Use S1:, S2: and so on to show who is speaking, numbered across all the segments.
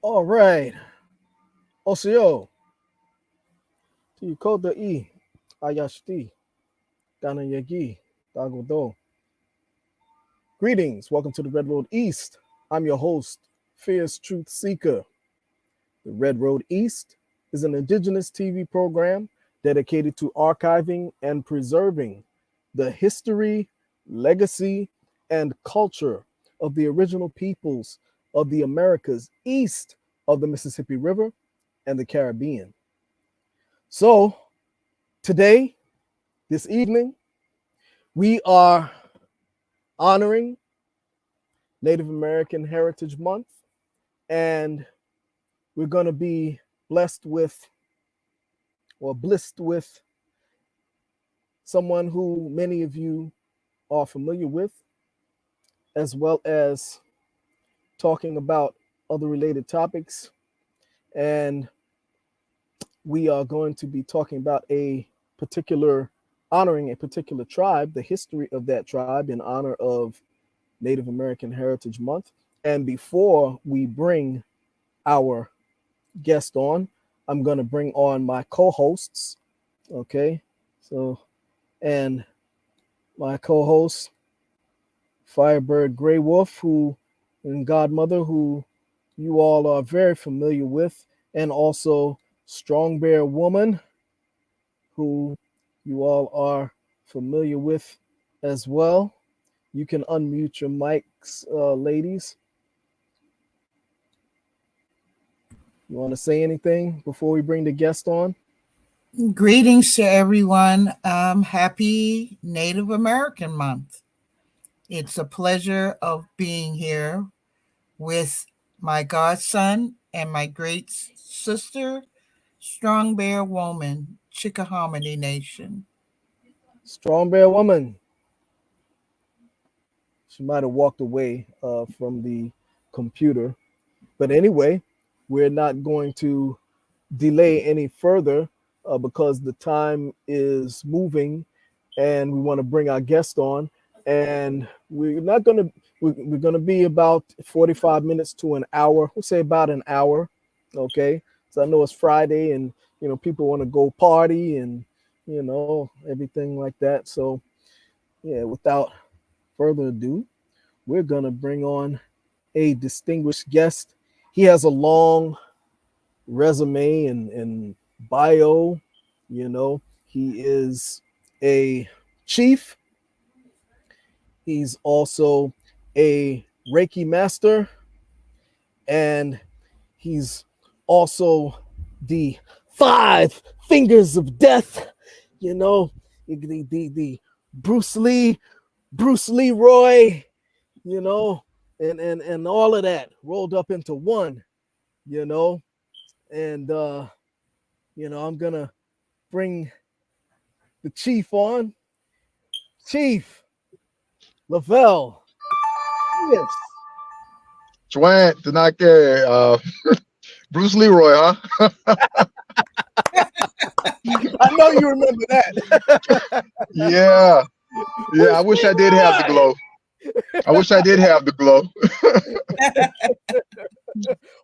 S1: All right. Osio, Tikoda I, Ayashti, Danayagi, Dagodo. Greetings. Welcome to the Red Road East. I'm your host, Fierce Truth Seeker. The Red Road East is an indigenous TV program dedicated to archiving and preserving the history, legacy, and culture of the original peoples of the Americas east of the Mississippi River and the Caribbean. So, today, this evening, we are honoring Native American Heritage Month, and we're going to be blessed with someone who many of you are familiar with, as well as talking about other related topics. And we are going to be talking about honoring a particular tribe, the history of that tribe in honor of Native American Heritage Month. And before we bring our guest on, I'm going to bring on my co-hosts. Okay. So, and my co-host, Firebird Grey Wolf, and Godmother, who you all are very familiar with, and also Strong Bear Woman, who you all are familiar with as well. You can unmute your mics, ladies. You want to say anything before we bring the guest on?
S2: Greetings to everyone. Happy Native American Month. It's a pleasure of being here with my godson and my great sister, Strong Bear Woman, Chickahominy Nation.
S1: Strong Bear Woman. She might have walked away from the computer. But anyway, we're not going to delay any further because the time is moving and we want to bring our guest on. And we're going to be about 45 minutes to an hour. We'll say about an hour. Okay. So I know it's Friday and, people want to go party and, everything like that. So yeah, without further ado, we're going to bring on a distinguished guest. He has a long resume and bio. He is a chief. He's also a Reiki master, and he's also the 5 fingers of death, the Bruce Leroy, and all of that rolled up into one, and I'm gonna bring the chief on. Chief Lovell. Yes.
S3: Chwan, Tanaka, Bruce Leroy, huh?
S1: I know you remember that.
S3: Yeah. I wish I did have the glow.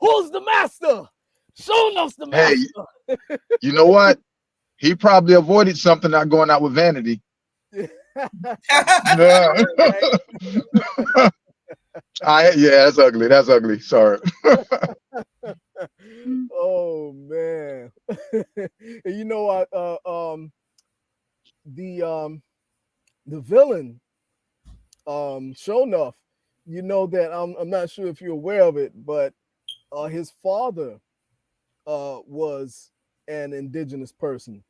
S1: Who's the master? Show us the master.
S3: Hey, you know what? He probably avoided something not going out with Vanity. Yeah. That's ugly. That's ugly. Sorry.
S1: Oh man. You know what? The villain, sure enough, that I'm not sure if you're aware of it, but his father was an indigenous person.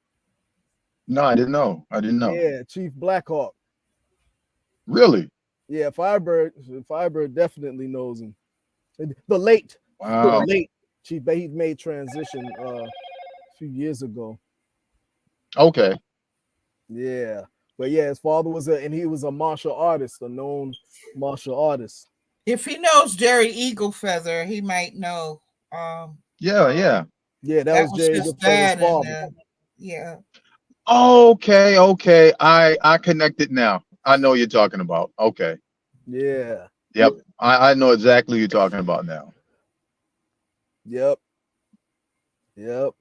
S3: No, I didn't know.
S1: Yeah, Chief Blackhawk.
S3: Really?
S1: Yeah, Firebird definitely knows him. The late Chief, he made transition a few years ago.
S3: Okay.
S1: Yeah, but yeah, his father was he was a martial artist, a known martial artist.
S2: If he knows Jerry Eagle Feather, he might know.
S1: Yeah, that was Jerry
S2: his
S1: Eagle Feather's father.
S2: Yeah.
S3: Okay. I connected now. I know what you're talking about. Okay.
S1: Yeah.
S3: Yep. I know exactly what you're talking about now.
S1: Yep. Yep.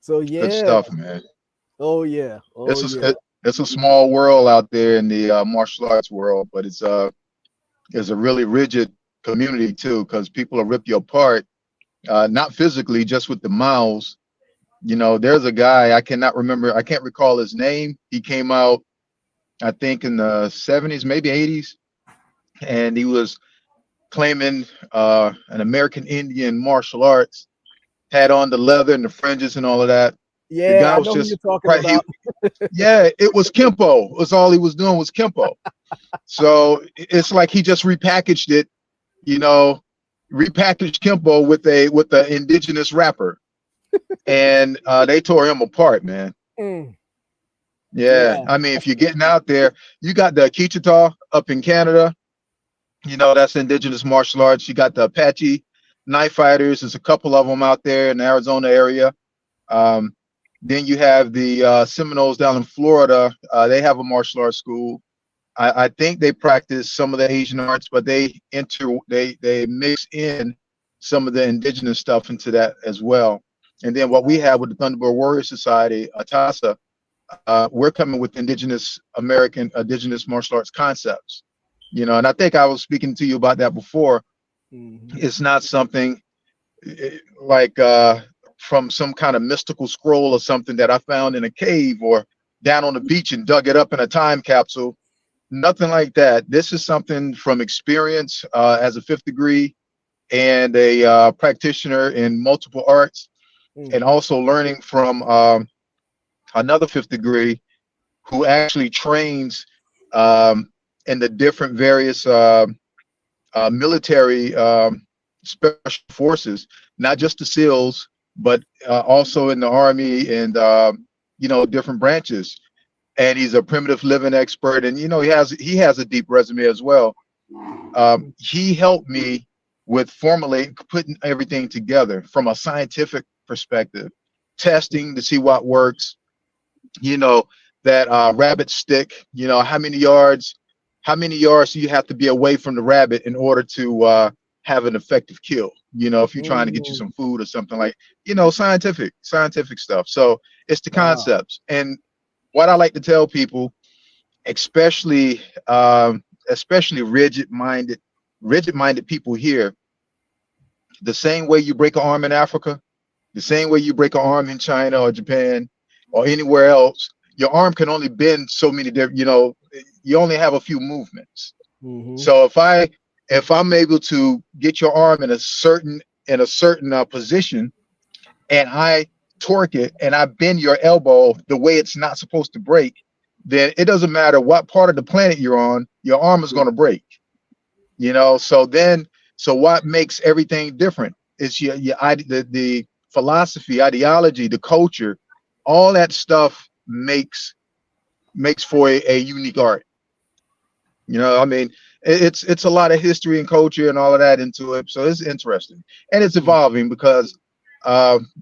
S1: So
S3: Good
S1: yeah.
S3: stuff, man.
S1: Oh yeah. Oh yeah.
S3: It's a small world out there in the martial arts world, but it's a really rigid community too, because people will rip you apart, not physically, just with the mouths. You know, there's a guy I can't recall his name. He came out, I think, in the 70s, maybe 80s, and he was claiming an American Indian martial arts, had on the leather and the fringes and all of that. The
S1: Yeah,
S3: guy
S1: I
S3: was
S1: know who you're
S3: just
S1: talking about.
S3: yeah, it was Kempo. It was all he was doing was Kempo. So it's like he just repackaged it, you know, repackaged Kempo with the indigenous rapper, and they tore him apart, man.
S1: Mm,
S3: Yeah,
S1: yeah.
S3: I mean, if you're getting out there, you got the Kichita up in Canada. You know, that's indigenous martial arts. You got the Apache knife fighters. There's a couple of them out there in the Arizona area. Um, then you have the Seminoles down in Florida. They have a martial arts school. I think they practice some of the Asian arts, but they mix in some of the indigenous stuff into that as well. And then what we have with the Thunderbird Warrior Society, ATASA, we're coming with indigenous martial arts concepts. You know, and I think I was speaking to you about that before.
S1: Mhm.
S3: It's not something like from some kind of mystical scroll or something that I found in a cave or down on the beach and dug it up in a time capsule. Nothing like that. This is something from experience as a fifth degree and a practitioner in multiple arts, and
S1: Mhm.
S3: also learning from another fifth degree who actually trains um, in the different various military special forces, not just the SEALs, but also in the Army and you know, different branches. And he's a primitive living expert, and you know, he has a deep resume as well. He helped me with formulating, putting everything together from a scientific perspective, testing to see what works, you know, that rabbit stick, you know, how many yards do you have to be away from the rabbit in order to have an effective kill? You know, if you're trying to get you
S1: Mm,
S3: some food or something, like, you know, scientific stuff. So it's the
S1: wow.
S3: concepts. And what I like to tell people, especially especially rigid minded people here, the same way you break an arm in Africa, the same way you break an arm in China or Japan or anywhere else, your arm can only bend so many different, you know, you only have a few movements.
S1: Mhm.
S3: So if I'm able to get your arm in a certain position, and I torque it and I bend your elbow the way it's not supposed to break, then it doesn't matter what part of the planet you're on, your arm is going to break. You know, so what makes everything different is the philosophy, ideology, the culture, all that stuff makes for a unique art. You know, I mean, it's a lot of history and culture and all of that into it. So it's interesting and it's
S1: Mm,
S3: evolving because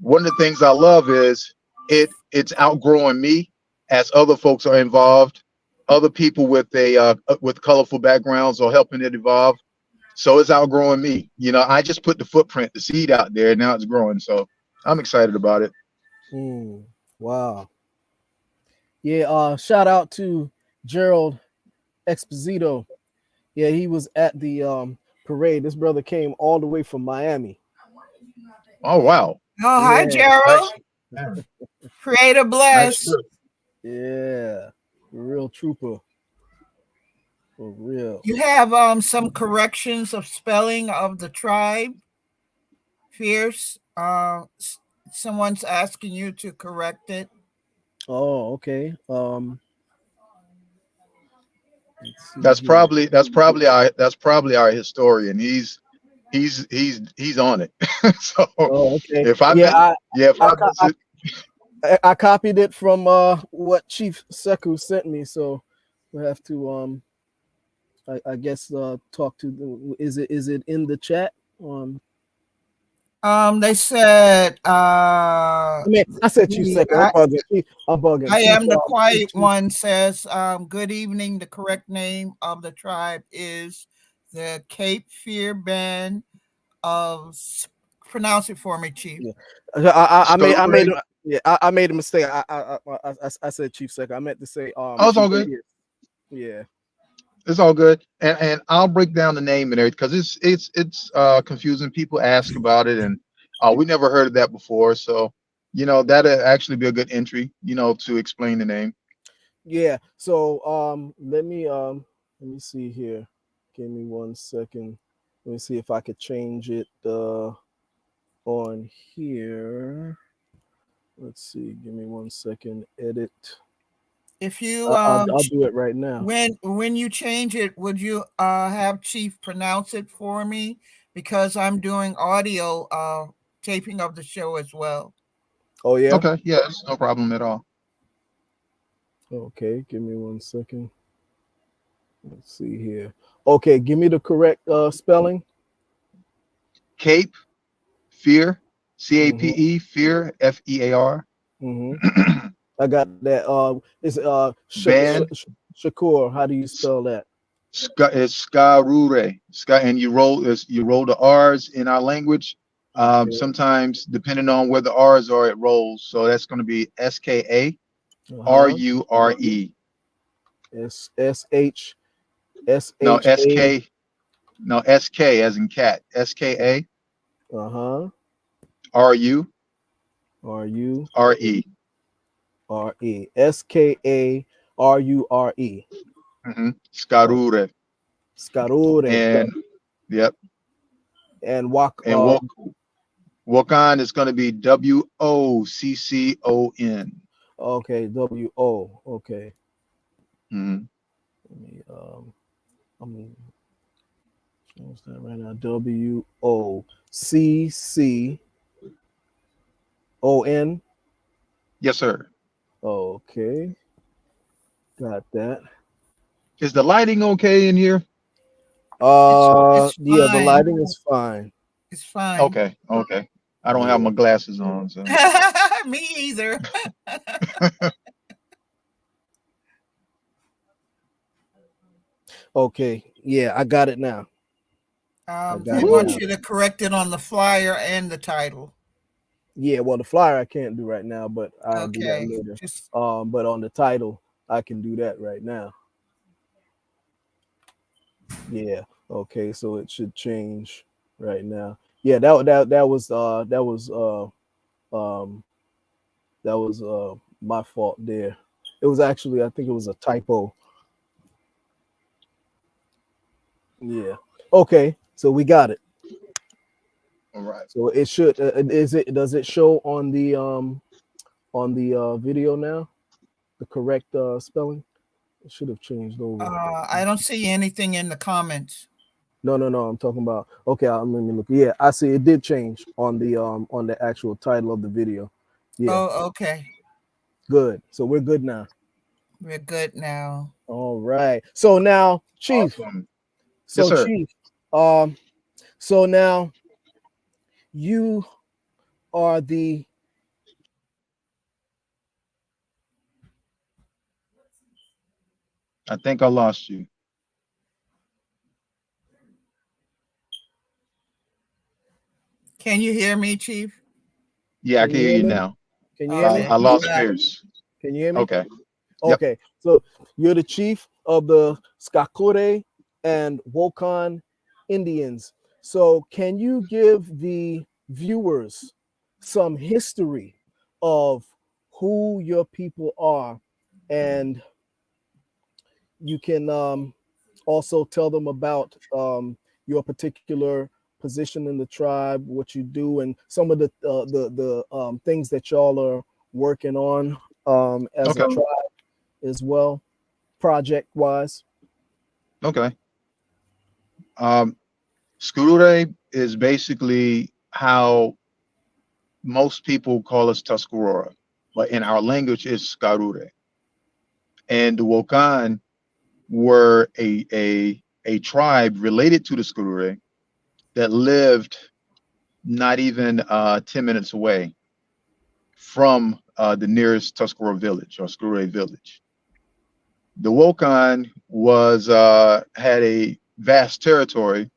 S3: one of the things I love is it's outgrowing me as other folks are involved, other people with colorful backgrounds are helping it evolve. So it's outgrowing me. You know, I just put the footprint, the seed out there, and now it's growing. So I'm excited about it.
S1: mm. Wow. Yeah, shout out to Gerald Exposito. Yeah, he was at the parade. This brother came all the way from Miami.
S3: Oh wow,
S2: Oh, hi,
S1: Yeah,
S2: Gerald.
S3: nice, man.
S2: Creator
S3: Nice
S2: bless.
S3: trip.
S1: yeah. Real trooper. For real.
S2: You have some corrections of spelling of the tribe. Fierce. Someone's asking you to correct it.
S1: Oh, okay. Let's see here.
S3: That's probably our historian. He's on it. So
S1: Oh, okay.
S3: if I
S1: Yeah,
S3: miss yeah, if
S1: I,
S3: I
S1: co-
S3: miss it,
S1: I copied it from what Chief Seku sent me, so we'll have to I guess talk to is it in the chat?
S2: They said
S1: I mean, I said Chief Seku. I'm bugging. I'm bugging.
S2: I
S1: Chief,
S2: am the quiet
S1: Chief.
S2: one says, good evening. The correct name of the tribe is the Cape Fear Band of pronounce it for me, Chief.
S1: Yeah. I made
S3: Skarure.
S1: yeah, I made a mistake. I said Chief Secretary. I meant to say
S3: Oh, it's all
S1: Chief
S3: good.
S1: Pierce. Yeah.
S3: It's all good. And I'll break down the name and everything because it's confusing. People ask about it, and we never heard of that before. So, that'd actually be a good entry, to explain the name.
S1: Yeah. So let me see here. Give me 1 second. Let me see if I could change it on here. Let's see. Give me 1 second. Edit.
S2: If you
S1: I'll do it right now.
S2: when you change it, would you have Chief pronounce it for me? Because I'm doing audio taping of the show as well.
S1: Oh yeah.
S3: Okay, yeah, it's no problem at all.
S1: Okay. Give me 1 second. Let's see here. Okay. Give me the correct spelling.
S3: Cape, fear,
S1: Mm-hmm.
S3: CAPE, fear, FEAR.
S1: Mm-hmm. I got that. It's
S3: Van,
S1: Shakur. How do you spell that?
S3: it's Skarure. And you roll the R's in our language.
S1: Okay.
S3: Sometimes depending on where the R's are, it rolls. So that's going to be
S1: Uh-huh.
S3: SKARURE.
S1: S S
S3: No,
S1: H A.
S3: SK as in cat. SKARURE.
S1: Uh-huh. R U R E. Skarure.
S3: Skarure.
S1: Skarure.
S3: And yep.
S1: And walk
S3: And Woccon is going to be WOCCON.
S1: okay, W-O. Okay.
S3: Mhm.
S1: Let me I'm what's that right now? WOCCON.
S3: Yes, sir.
S1: Okay. Got that.
S3: Is the lighting okay in here?
S2: It's
S1: Yeah, the
S2: fine.
S1: lighting is fine.
S2: It's fine.
S3: Okay, okay. I don't have
S1: Yeah.
S3: my glasses on, so
S2: Me either.
S1: Okay. Yeah, I got it now. I
S2: They
S1: got it
S2: want
S1: now.
S2: you to correct it on the flyer and the title.
S1: Yeah, well, the flyer I can't do right now, but I'll do that
S2: Okay.
S1: later.
S2: Just
S1: But on the title, I can do that right now. Yeah. Okay, so it should change right now. Yeah, um that was my fault there. It was actually I think it was a typo. Yeah. Okay, so we got it.
S3: all right.
S1: So it should is it does it show on the video now the correct spelling? It should have changed over.
S2: I don't see anything in the comments.
S1: No. I'm talking about. Okay, let me look. Yeah, I see. It did change on the actual title of the video. Yeah,
S2: Oh, okay.
S1: good. So we're good now.
S2: We're good now.
S1: All right. So now, Chief.
S3: Awesome. Yes,
S1: So
S3: sir.
S1: Chief. Um. So now you are the.
S3: I think I lost you.
S2: Can you hear me, Chief?
S3: Yeah, I
S1: Can
S3: can
S1: you
S3: hear
S1: hear
S3: you
S1: me?
S3: now.
S1: Can you hear me?
S2: Okay.
S3: I
S2: You
S3: lost
S2: back.
S3: Pierce.
S1: Can you hear me?
S3: Okay. Yep.
S1: Okay. So you're the chief of the Skarure and Woccon Indians. So can you give the viewers some history of who your people are, and you can also tell them about your particular position in the tribe, what you do, and some of the things that y'all are working on as a
S3: Okay.
S1: tribe as well, project wise.
S3: Okay. Um, Skarure is basically how most people call us Tuscarora, but in our language is Skarure. And the Wokan were a tribe related to the Skarure that lived not even 10 minutes away from the nearest Tuscarora village or Skarure village. The Wokan was had a vast territory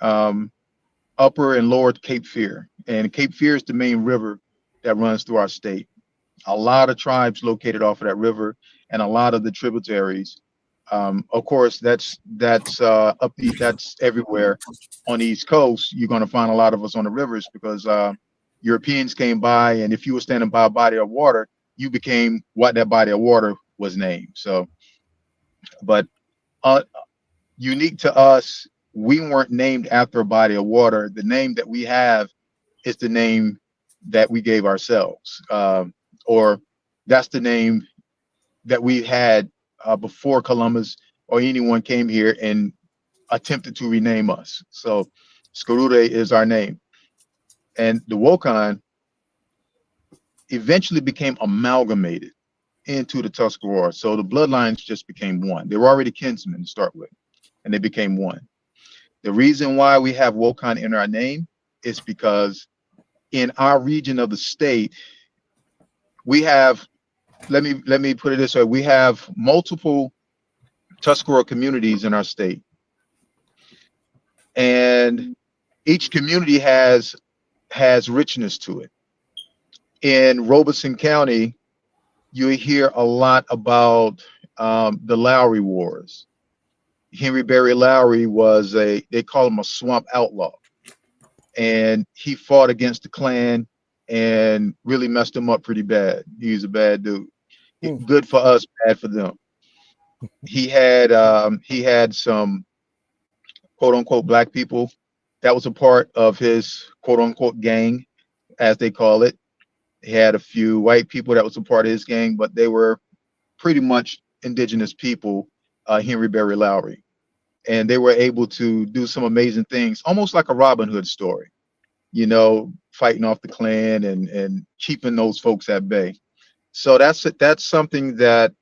S3: um, Upper and Lower Cape Fear. And Cape Fear is the main river that runs through our state. A lot of tribes located off of that river and a lot of the tributaries. Of course, that's everywhere on the East Coast. You're going to find a lot of us on the rivers because Europeans came by, and if you were standing by a body of water, you became what that body of water was named. So, but uh, unique to us, we weren't named after a body of water. The name that we have is the name that we gave ourselves, or that's the name that we had before Columbus or anyone came here and attempted to rename us. So Skarure is our name. And the Woccon eventually became amalgamated into the Tuscarora. So the bloodlines just became one. They were already kinsmen to start with, and they became one. The reason why we have Woccon in our name is because in our region of the state, we have, let me put it this way, we have multiple Tuscarora communities in our state. And each community has richness to it. In Robeson County, you hear a lot about the Lowry Wars. Henry Berry Lowry was they call him a swamp outlaw. And he fought against the Klan and really messed them up pretty bad. He's a bad dude.
S1: Hmm.
S3: Good for us, bad for them. He had some quote unquote black people that was a part of his quote unquote gang, as they call it. He had a few white people that was a part of his gang, but they were pretty much indigenous people, Henry Berry Lowry. And they were able to do some amazing things, almost like a Robin Hood story, fighting off the Klan and keeping those folks at bay. So that's something that's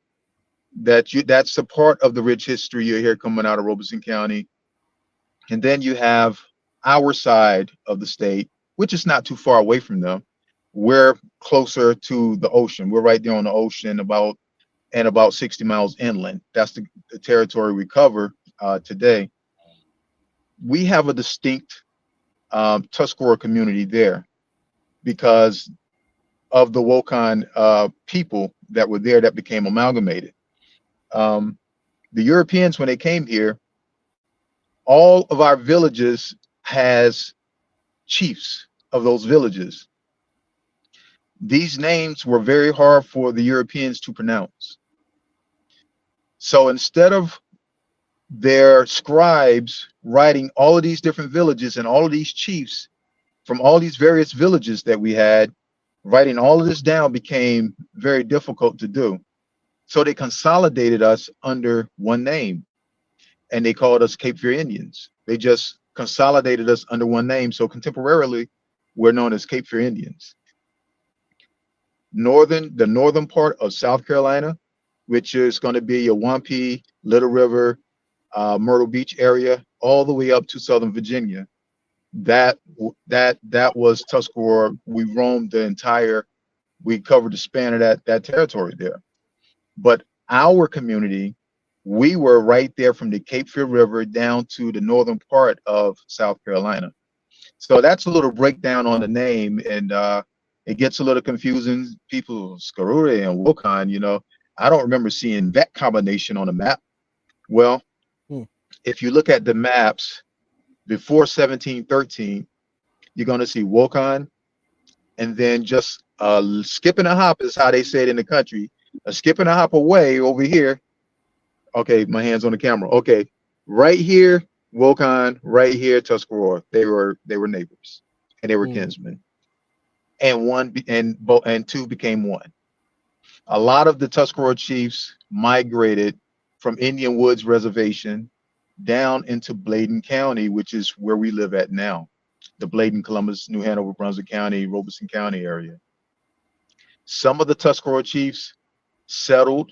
S3: a part of the rich history you hear coming out of Robeson County. And then you have our side of the state, which is not too far away from them. We're closer to the ocean. We're right there on the ocean, about 60 miles inland. That's the territory we cover today. We have a distinct Tuscarora community there because of the Woccon people that were there that became amalgamated. The Europeans, when they came here, all of our villages has chiefs of those villages. These names were very hard for the Europeans to pronounce. So instead of their scribes writing all of these different villages and all of these chiefs from all these various villages that we had, writing all of this down became very difficult to do. So they consolidated us under one name, and they called us Cape Fear Indians. They just consolidated us under one name. So contemporarily, we're known as Cape Fear Indians. The northern part of South Carolina, which is going to be your Wampee, Little River, Myrtle Beach area, all the way up to Southern Virginia. That was Tuscarora. We covered the span of that territory there. But our community, we were right there from the Cape Fear River down to the northern part of South Carolina. So that's a little breakdown on the name, and it gets a little confusing. People, Skarure and Woccon, I don't remember seeing that combination on a map. Well,
S1: Hmm.
S3: if you look at the maps before 1713, you're going to see Woccon, and then just skip and a hop is how they say it in the country. A skip and a hop away over here. Okay, my hands on the camera. Okay, right here, Woccon, right here, Tuscarora. They were neighbors, and they were
S1: Hmm.
S3: kinsmen. And two became one. A lot of the Tuscarora chiefs migrated from Indian Woods Reservation down into Bladen County, which is where we live at now, the Bladen, Columbus, New Hanover, Brunswick County, Robeson County area. Some of the Tuscarora chiefs settled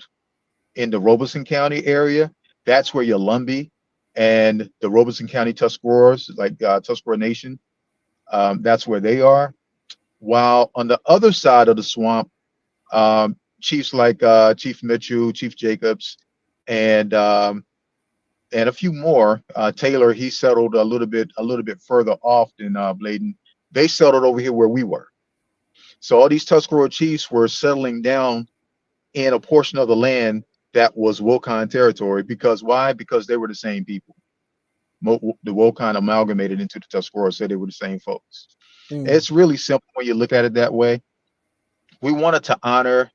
S3: in the Robeson County area. That's where your Lumbee and the Robeson County Tuscaroras, like Tuscarora Nation, that's where they are. While on the other side of the swamp, chiefs like Chief Mitchell, Chief Jacobs, and and a few more. Taylor, he settled a little bit further off than Bladen. They settled over here where we were. So all these Tuscarora chiefs were settling down in a portion of the land that was Woccon territory. Because why? Because they were the same people. The Woccon amalgamated into the Tuscarora, said they were the same folks.
S1: Mm,
S3: It's really simple when you look at it that way. We wanted to honor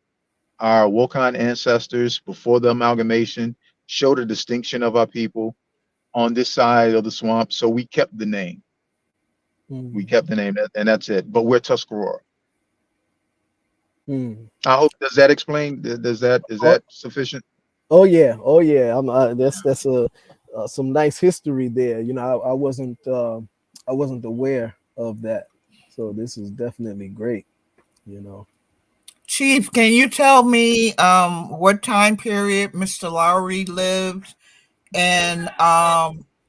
S3: our Woccon ancestors before the amalgamation, show the distinction of our people on this side of the swamp. So we kept the name. We
S1: mm,
S3: kept the name, and that's it. But we're Tuscarora.
S1: mm.
S3: I hope, does that explain? Does that, is
S1: Oh,
S3: that sufficient?
S1: oh yeah, oh yeah. That's a some nice history there. You know, I wasn't aware of that, so this is definitely great. You know.
S2: Chief, can you tell me what time period Mr. Lowry lived? And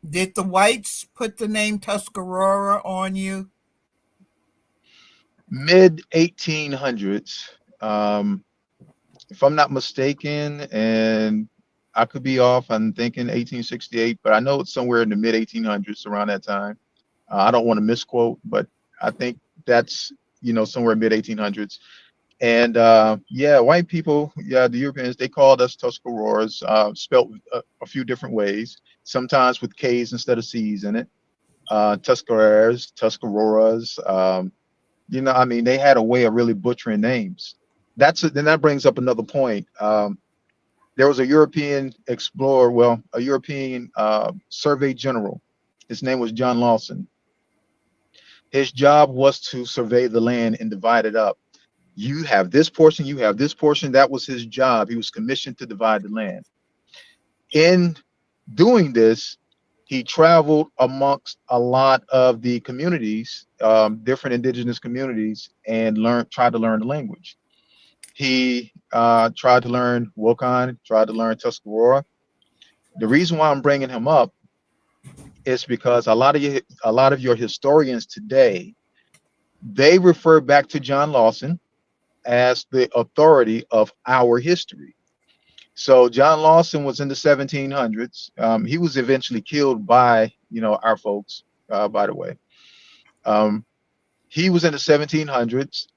S2: did the whites put the name Tuscarora on you?
S3: Mid 1800s. Um, if I'm not mistaken, and I could be off, I'm thinking 1868, but I know it's somewhere in the mid 1800s around that time. I don't want to misquote, but I think that's, somewhere mid 1800s. And yeah, white people, yeah, the Europeans, they called us Tuscaroras, spelt a few different ways, sometimes with K's instead of C's in it. Tuscaroras, Tuscaroras. I mean, they had a way of really butchering names. Then that brings up another point. There was a European explorer, well, a European survey general. His name was John Lawson. His job was to survey the land and divide it up. You have this portion, you have this portion. That was his job. He was commissioned to divide the land. In doing this, he traveled amongst a lot of the communities, different indigenous communities, and tried to learn the language. He tried to learn Woccon, tried to learn Tuscarora. The reason why I'm bringing him up is because a lot of your historians today, they refer back to John Lawson as the authority of our history. So John Lawson was in the 1700s. He was eventually killed by, our folks, by the way. Um, he was in the 1700s.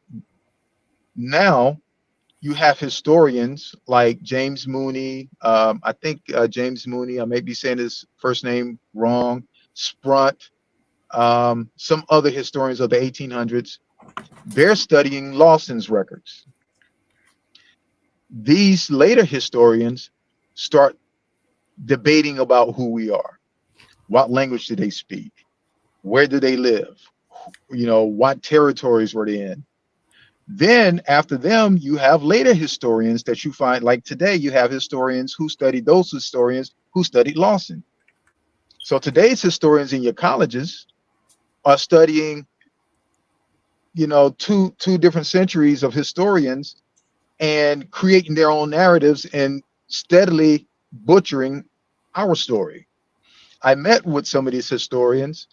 S3: Now you have historians like James Mooney. I think James Mooney, I may be saying his first name wrong, Sprunt, some other historians of the 1800s. They're studying Lawson's records. These later historians start debating about who we are. What language did they speak? Where did they live? What territories were they in? Then after them, you have later historians that you find, like today, you have historians who studied those historians who studied Lawson. So today's historians in your colleges are studying, two different centuries of historians and creating their own narratives and steadily butchering our story. I met with some of these historians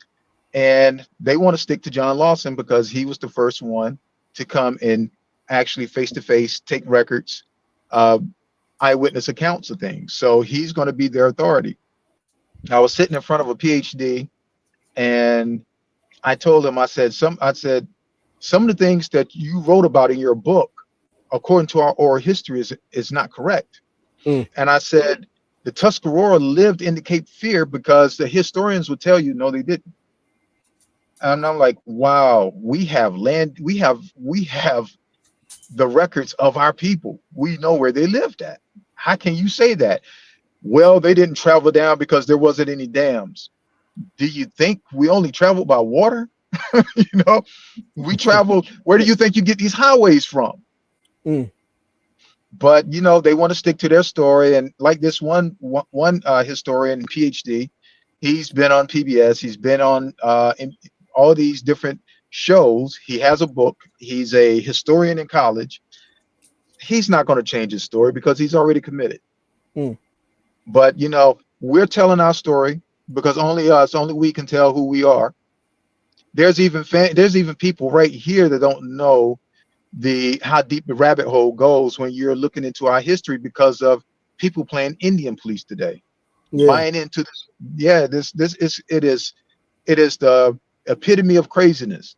S3: and they want to stick to John Lawson because he was the first one to come and actually face to face take records, uh, eyewitness accounts of things. So he's going to be their authority. I was sitting in front of a PhD and I told him, I said, some of the things that you wrote about in your book, according to our oral history, is not correct.
S1: Mm,
S3: And I said, the Tuscarora lived in the Cape Fear because the historians would tell you, no, they didn't. And I'm like, wow, we have land, we have the records of our people. We know where they lived at. How can you say that? Well, they didn't travel down because there wasn't any dams. Do you think we only traveled by water? you know, we traveled. Where do you think you get these highways from?
S1: mm,
S3: But they want to stick to their story. And like this one historian, PhD, he's been on PBS. He's been on in all these different shows. He has a book. He's a historian in college. He's not going to change his story because he's already committed.
S1: mm.
S3: But we're telling our story because only we can tell who we are. There's even people right here that don't know how deep the rabbit hole goes when you're looking into our history because of people playing Indian police today.
S1: Yeah.
S3: buying into this. Yeah, this is it is the epitome of craziness.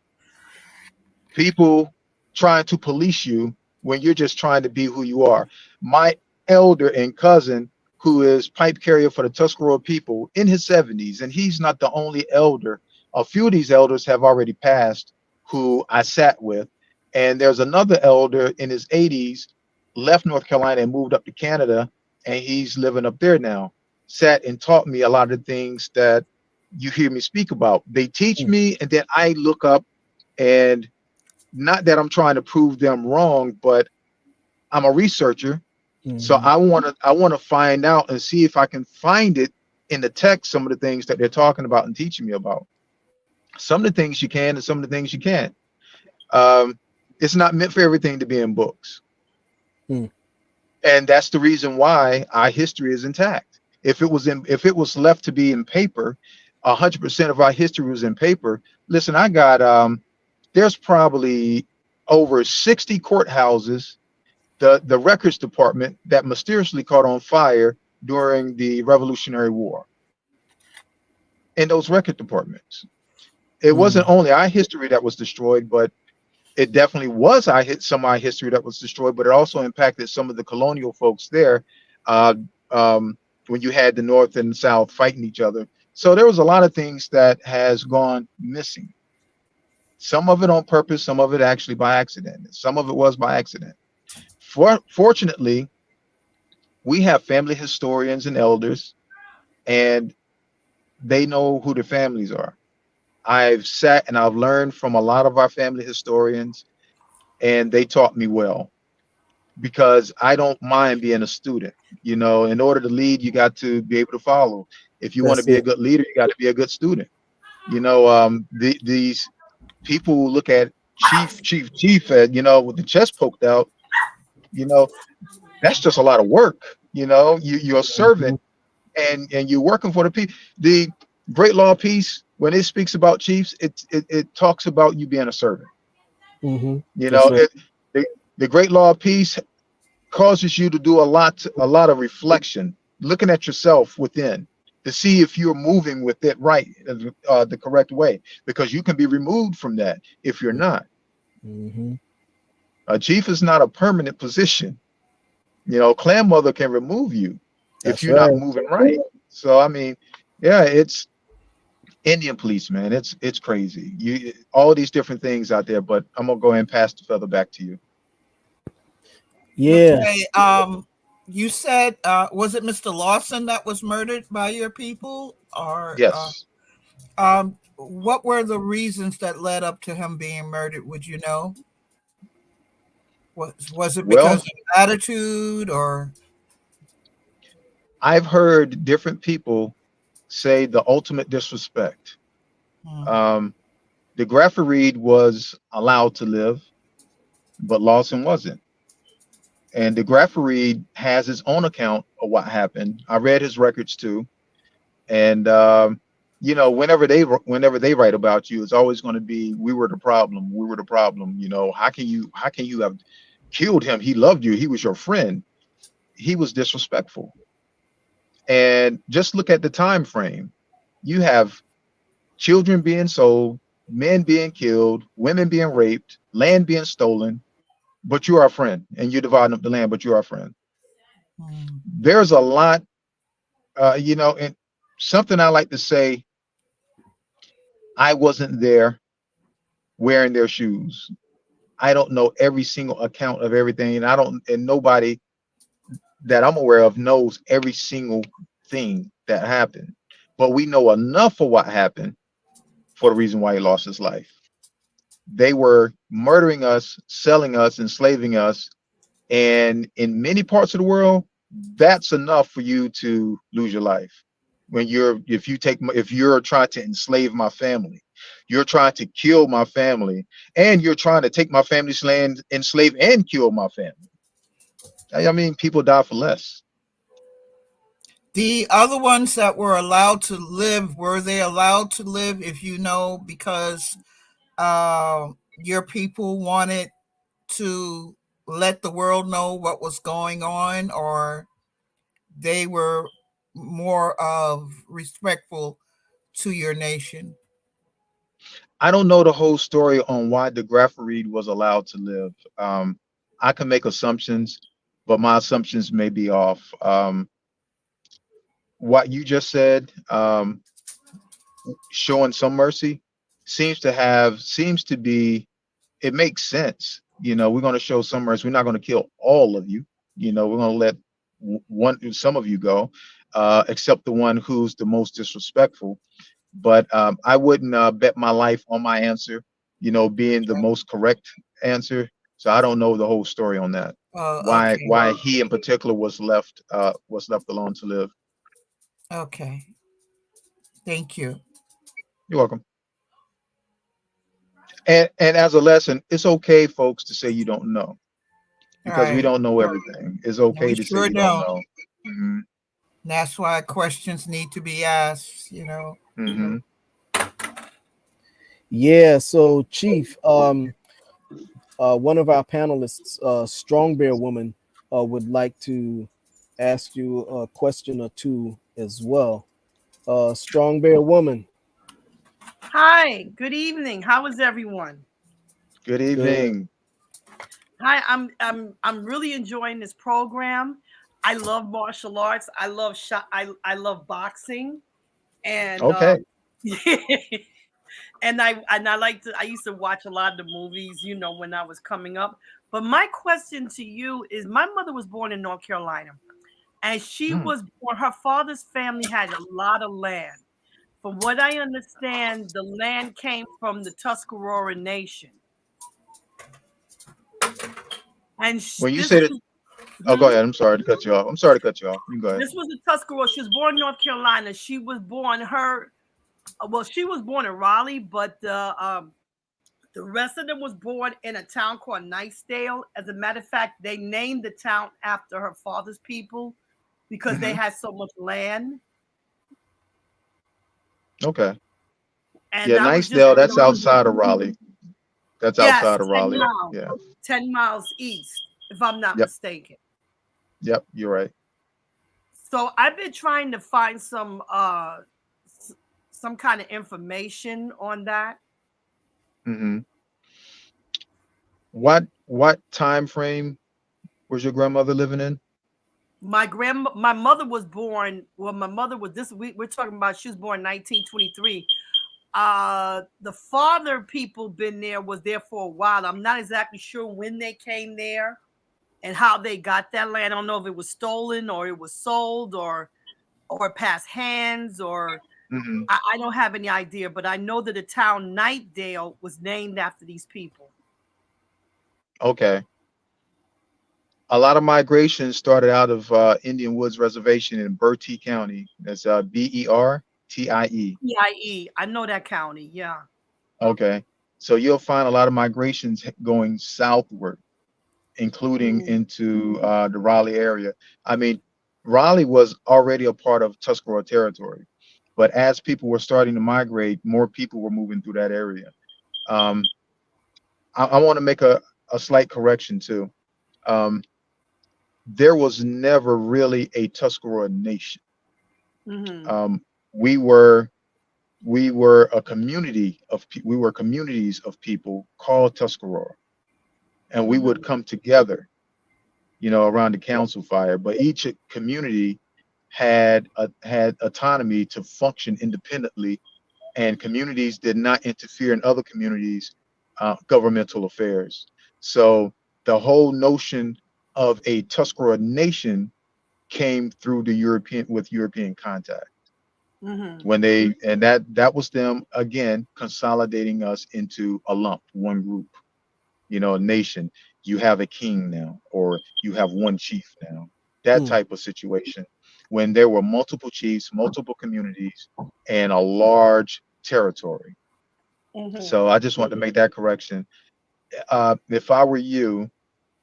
S3: People trying to police you when you're just trying to be who you are. My elder and cousin, who is pipe carrier for the Tuscarora people in his 70s, and he's not the only elder. A few of these elders have already passed who I sat with. And there's another elder in his 80s, left North Carolina and moved up to Canada, and he's living up there now. Sat and taught me a lot of things that you hear me speak about. They teach me, and then I look up, and not that I'm trying to prove them wrong, but I'm a researcher. So
S1: Mm-hmm.
S3: I want to find out and see if I can find it in the text, some of the things that they're talking about and teaching me about. Some of the things you can and some of the things you can't. Um, it's not meant for everything to be in books.
S1: Mm.
S3: And that's the reason why our history is intact. If it was left to be in paper, 100% of our history was in paper. Listen, I got there's probably over 60 courthouses, the records department that mysteriously caught on fire during the Revolutionary War in those record departments. It wasn't
S1: Mm.
S3: only our history that was destroyed, but it definitely was some of our history that was destroyed, but it also impacted some of the colonial folks there, uh, when you had the North and South fighting each other. So there was a lot of things that has gone missing. Some of it on purpose, some of it actually by accident. Some of it was by accident. Fortunately, we have family historians and elders, and they know who the families are. I've sat and I've learned from a lot of our family historians, and they taught me well because I don't mind being a student. In order to lead, you got to be able to follow. If you want to
S1: That's
S3: be a
S1: it.
S3: good leader, you got to be a good student. These people who look at chief, with the chest poked out, you know, that's just a lot of work. You're a
S1: Mm-hmm.
S3: servant, and you're working for the people. The Great Law of Peace, when it speaks about chiefs, it talks about you being a servant.
S1: Mm-hmm.
S3: You
S1: That's
S3: know,
S1: right.
S3: it, the Great Law of Peace causes you to do a lot of reflection, looking at yourself within to see if you're moving with it right, the correct way, because you can be removed from that if you're not.
S1: Mm-hmm.
S3: A chief is not a permanent position. Clan mother can remove you if
S1: That's
S3: you're not
S1: right.
S3: moving right. So I mean, yeah, it's Indian police, man. It's crazy. All these different things out there, but I'm gonna go ahead and pass the feather back to you.
S1: Yeah.
S2: Okay. You said, was it Mr. Lawson that was murdered by your people, or
S3: Yes.
S2: what were the reasons that led up to him being murdered? Would you know? Was it because
S3: Well,
S2: of attitude or?
S3: I've heard different people say the ultimate disrespect.
S2: Hmm.
S3: Um, the Graffer was allowed to live, but Lawson wasn't. And the Graffer has his own account of what happened. I read his records too, and whenever they write about you, it's always going to be, we were the problem, we were the problem. How can you have killed him? He loved you, he was your friend. He was disrespectful. And just look at the time frame. You have children being sold, men being killed, women being raped, land being stolen, but you are a friend, and you're dividing up the land, but you are a friend.
S2: Hmm.
S3: There's a lot, and something I like to say, I wasn't there wearing their shoes. I don't know every single account of everything, and I don't, and nobody that I'm aware of knows every single thing that happened. But we know enough of what happened for the reason why he lost his life. They were murdering us, selling us, enslaving us, and in many parts of the world, that's enough for you to lose your life. If you're trying to enslave my family, you're trying to kill my family, and you're trying to take my family's land, enslave and kill my family. I mean, people die for less.
S2: The other ones that were allowed to live, were they allowed to live, if you know, because your people wanted to let the world know what was going on, or they were more of respectful to your nation?
S3: I don't know the whole story on why the Graffareed was allowed to live. I can make assumptions, but my assumptions may be off. What you just said, showing some mercy, seems to be, it makes sense. We're going to show some mercy. We're not going to kill all of you. We're going to let some of you go, except the one who's the most disrespectful. But I wouldn't bet my life on my answer, being the most correct answer. So I don't know the whole story on that.
S2: Okay.
S3: Why he in particular was left alone to live.
S2: Okay. Thank you.
S3: You're welcome. And as a lesson, it's okay, folks, to say you don't know,
S2: All
S3: because we
S2: right.
S3: don't know everything. It's
S2: No, we
S3: okay to say
S2: sure
S3: you don't
S2: don't.
S3: know. Hmm.
S2: That's why questions need to be asked, you know.
S3: Hmm.
S1: Yeah. So, Chief, one of our panelists, Strong Bear Woman, would like to ask you a question or two as well. Strong Bear Woman,
S4: Hi, good evening. How is everyone?
S3: Good
S1: good.
S3: evening.
S4: Hi, I'm really enjoying this program. I love martial arts. I love I love boxing, and
S3: Okay.
S4: and I like to. I used to watch a lot of the movies, when I was coming up. But my question to you is: my mother was born in North Carolina, and she
S3: Mm.
S4: was born. Her father's family had a lot of land. From what I understand, the land came from the Tuscarora Nation. And
S3: When you
S4: this
S3: say that,
S4: was
S3: oh, go
S4: hmm?
S3: ahead. I'm sorry to cut you off. I'm sorry to cut you off. You can go ahead.
S4: This was a Tuscarora. She was born in North Carolina. She was born she was born in Raleigh, but the rest of them was born in a town called Nicedale. As a matter of fact, they named the town after her father's people because they
S3: Hmm.
S4: had so much land.
S3: Okay.
S4: And
S3: Yeah,
S4: I was just
S3: Nicedale, that's outside of Raleigh. That's
S4: yes,
S3: outside of
S4: 10
S3: Raleigh.
S4: miles,
S3: Yeah.
S4: 10 miles east, if I'm not
S3: Yep.
S4: mistaken.
S3: Yep. You're right.
S4: So I've been trying to find some kind of information on that.
S3: Hmm. What time frame was your grandmother living in?
S4: My mother was born. Well, my mother was this. We're talking about. She was born 1923. The father people been there was there for a while. I'm not exactly sure when they came there and how they got that land. I don't know if it was stolen or it was sold or passed hands or
S3: Hmm.
S4: I don't have any idea. But I know that the town Nightdale was named after these people.
S3: Okay. A lot of migration started out of Indian Woods Reservation in Bertie County. That's Bertie.
S4: EIE. I know that county. Yeah.
S3: Okay. So you'll find a lot of migrations going southward, including
S4: Mm,
S3: into the Raleigh area. I mean, Raleigh was already a part of Tuscarora territory, but as people were starting to migrate, more people were moving through that area. Um, I want to make a slight correction too. Um, there was never really a Tuscarora nation.
S4: mm-hmm.
S3: Um, we were we were communities of people called Tuscarora, and we would
S4: Mm-hmm.
S3: come together, around the council fire. But each community had autonomy to function independently, and communities did not interfere in other communities' governmental affairs. So the whole notion of a Tuscarora nation came through the European contact,
S4: Mm-hmm.
S3: when they and that was them again consolidating us into a lump, one group, a nation. You have a king now, or you have one chief now. That
S1: Mm,
S3: type of situation, when there were multiple chiefs, multiple communities, and a large territory.
S4: Mm-hmm.
S3: So I just want to make that correction. If I were you,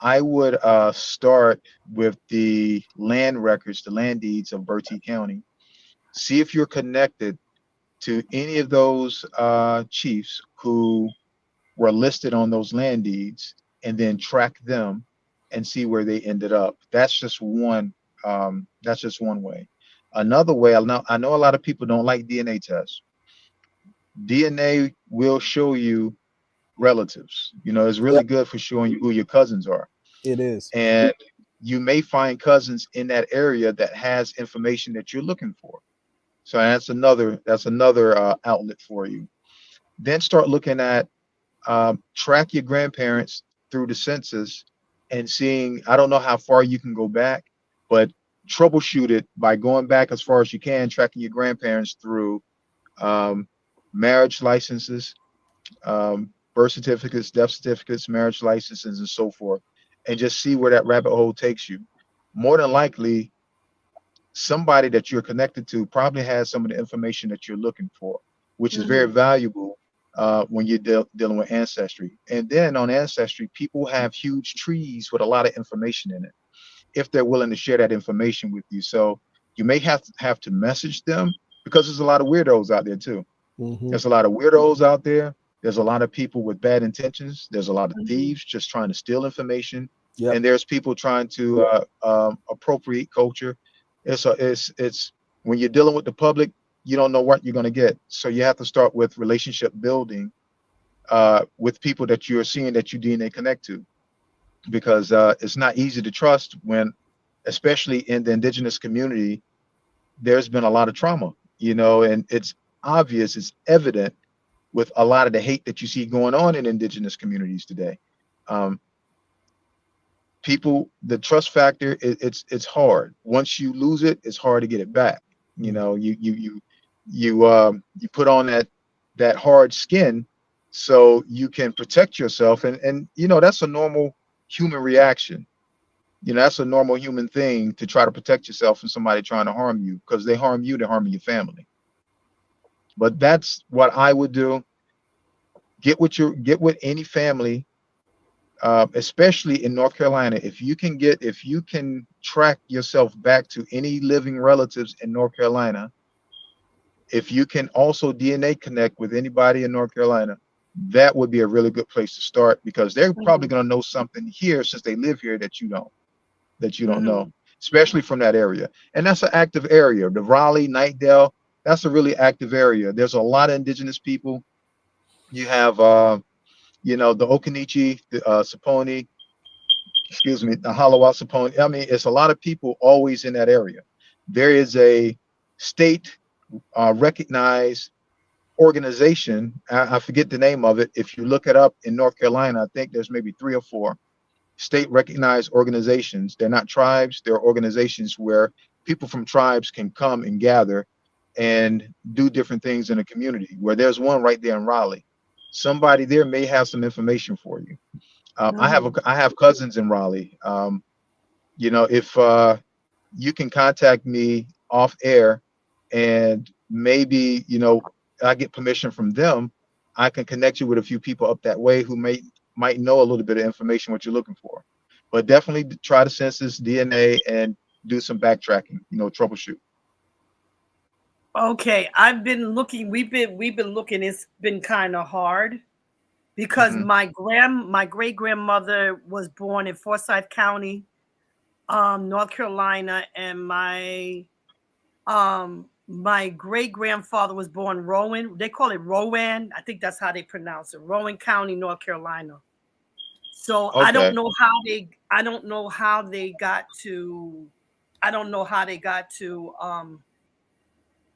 S3: I would start with the land records, the land deeds of Bertie County. See if you're connected to any of those chiefs who were listed on those land deeds, and then track them and see where they ended up. That's just one. That's just one way. Another way, I know a lot of people don't like DNA tests. DNA will show you relatives. You know, it's really
S1: Yep,
S3: good for showing you who your cousins are.
S1: it is.
S3: And you may find cousins in that area that has information that you're looking for. So that's another outlet for you. Then start looking at track your grandparents through the census and seeing. I don't know how far you can go back, but troubleshoot it by going back as far as you can, tracking your grandparents through um, marriage licenses, birth certificates, death certificates, marriage licenses, and so forth, and just see where that rabbit hole takes you. More than likely, somebody that you're connected to probably has some of the information that you're looking for, which is very
S4: Mhm.
S3: valuable when you're dealing with ancestry. And then on ancestry, people have huge trees with a lot of information in it if they're willing to share that information with you. So you may have to message them because there's a lot of weirdos out there too.
S1: Hmm.
S3: There's a lot of weirdos out there. There's a lot of people with bad intentions. There's a lot of
S4: Mhm.
S3: thieves just trying to steal information,
S1: Yep.
S3: and there's people trying to appropriate culture. It's when you're dealing with the public, you don't know what you're going to get. So you have to start with relationship building with people that you're seeing that you DNA connect to, because it's not easy to trust when, especially in the indigenous community, there's been a lot of trauma, and it's obvious, it's evident with a lot of the hate that you see going on in indigenous communities today. Um, the trust factor, it's hard. Once you lose it, it's hard to get it back. You
S1: Hmm.
S3: know, you put on that hard skin so you can protect yourself, and that's a normal human reaction. That's a normal human thing to try to protect yourself from somebody trying to harm you, because they harm you, they're harming your family. But that's what I would do. Get with any family, especially in North Carolina. If you can track yourself back to any living relatives in North Carolina, if you can also DNA connect with anybody in North Carolina, that would be a really good place to start, because they're probably
S4: Mhm.
S3: going to know something here since they live here that you don't know,
S4: Mhm.
S3: especially from that area. And that's an active area. The Raleigh, Nightdale, that's a really active area. There's a lot of indigenous people. You have the Okanichi, the Saponi, excuse me, the Halawasaponi. I mean, it's a lot of people always in that area. There is a state recognized organization. I forget the name of it. If you look it up in North Carolina, I think there's maybe three or four state recognized organizations. They're not tribes, they're organizations where people from tribes can come and gather and do different things in a community. Where there's one right there in Raleigh. Somebody there may have some information for you.
S4: Mhm.
S3: I have cousins in Raleigh. If you can contact me off air, and maybe I get permission from them, I can connect you with a few people up that way who might know a little bit of information what you're looking for. But definitely try to census DNA and do some backtracking. Troubleshoot.
S4: Okay, I've been looking. We've been looking. It's been kind of hard because
S3: Hmm.
S4: my great grandmother was born in Forsyth County, North Carolina, and my great grandfather was born Rowan. They call it Rowan. I think that's how they pronounce it. Rowan County, North Carolina. So I don't
S3: Okay.
S4: know how they. I don't know how they got to. I don't know how they got to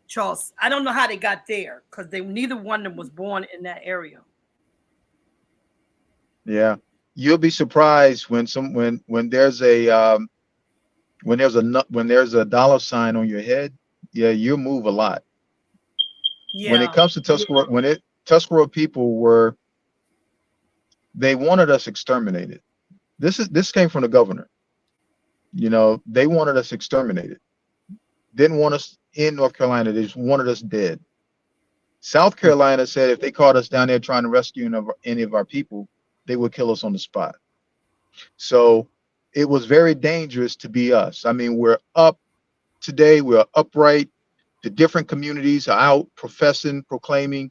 S4: Charles. I don't know how they got there because they neither one of them was born in that area.
S3: Yeah. You'll be surprised when there's a dollar sign on your head. Yeah, you move a lot. When it
S4: Yeah.
S3: comes to Tuscarora, Tuscarora people they wanted us exterminated. This came from the governor. They wanted us exterminated. Didn't want us in North Carolina. They just wanted us dead. South Carolina said if they caught us down there trying to rescue any of our people, they would kill us on the spot. So it was very dangerous to be us. I mean, we're up today. We're upright. The different communities are out professing, proclaiming.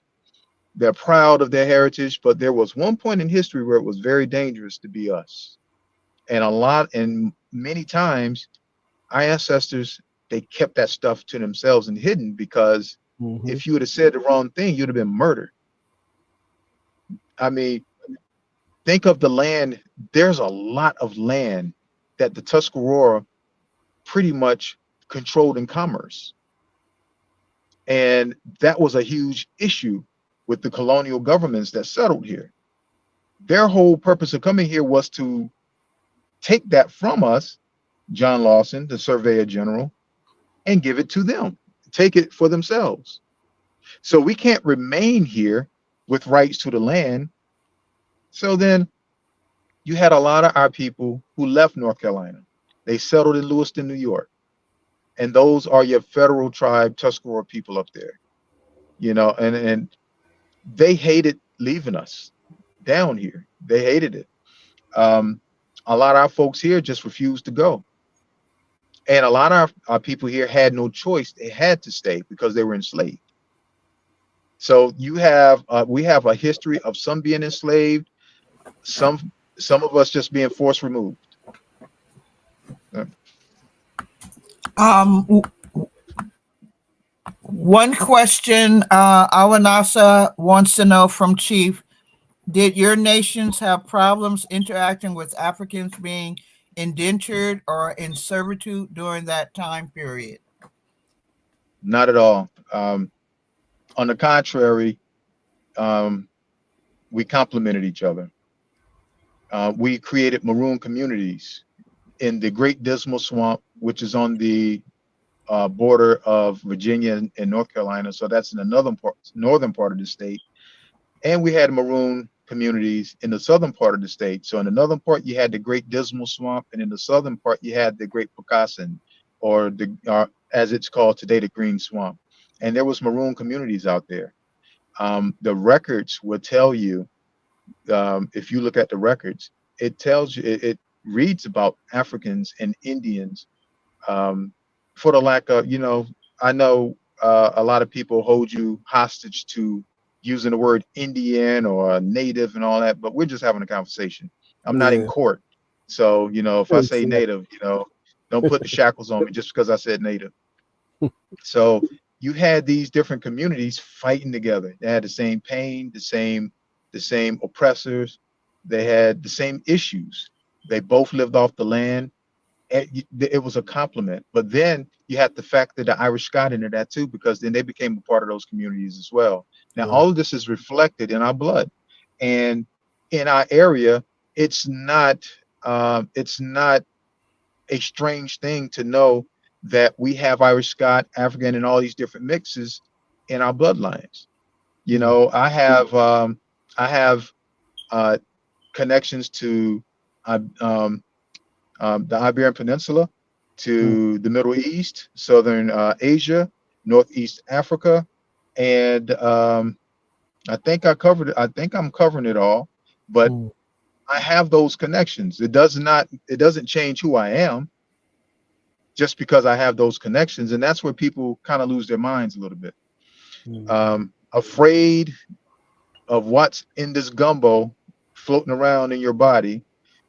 S3: They're proud of their heritage. But there was one point in history where it was very dangerous to be us. And many times our ancestors, they kept that stuff to themselves and hidden, because if you would have said the wrong thing, you'd have been murdered. I mean, think of the land. There's a lot of land that the Tuscarora pretty much controlled in commerce. And that was a huge issue with the colonial governments that settled here. Their whole purpose of coming here was to take that from us, John Lawson, the Surveyor General, and give it to them, take it for themselves. So we can't remain here with rights to the land. So then you had a lot of our people who left North Carolina. They settled in Lewiston, New York. And those are your federal tribe Tuscarora people up there, and they hated leaving us down here. They hated it. A lot of our folks here just refused to go. And a lot of our people here had no choice. They had to stay because they were enslaved. So we have a history of some being enslaved, some of us just being forced removed.
S2: One question Awanasa wants to know from Chief: did your nations have problems interacting with Africans being indentured or in servitude during that time period?
S3: Not at all. On the contrary, we complemented each other. We created maroon communities in the Great Dismal Swamp, which is on the border of Virginia and North Carolina. So that's in another northern part of the state. And we had maroon communities in the southern part of the state. So in the northern part, you had the Great Dismal Swamp, and in the southern part, you had the Great Pocassin, or as it's called today, the Green Swamp. And there was maroon communities out there. The records will tell you, if you look at the records, it tells you, it reads about Africans and Indians, for the lack of, I know a lot of people hold you hostage to using the word Indian or native and all that, but we're just having a conversation. I'm not in court. So, if I say native, don't put the shackles on me just because I said native. So you had these different communities fighting together. They had the same pain, the same oppressors. They had the same issues. They both lived off the land. It was a compliment. But then you had to factor the Irish Scot into that too, because then they became a part of those communities as well. Now, all of this is reflected in our blood, and in our area, it's not a strange thing to know that we have Irish Scot, African, and all these different mixes in our bloodlines. I have connections to the Iberian Peninsula, to the Middle East, Southern Asia, Northeast Africa, and I think I'm covering it all, but I have those connections. It doesn't change who I am just because I have those connections, and that's where people kind of lose their minds a little bit. Afraid of what's in this gumbo floating around in your body,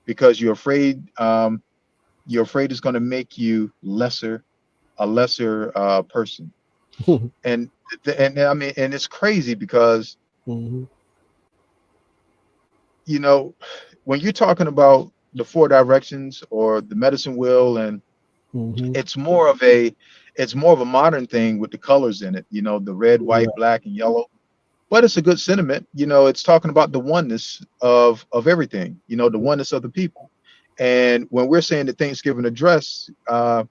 S3: because you're afraid it's going to make you a lesser person. and I mean, and it's crazy because when you're talking about the four directions or the medicine wheel, and it's more of a modern thing with the colors in it, the red, white, black, and yellow. But it's a good sentiment. It's talking about the oneness of everything, the oneness of the people. And when we're saying the Thanksgiving address, and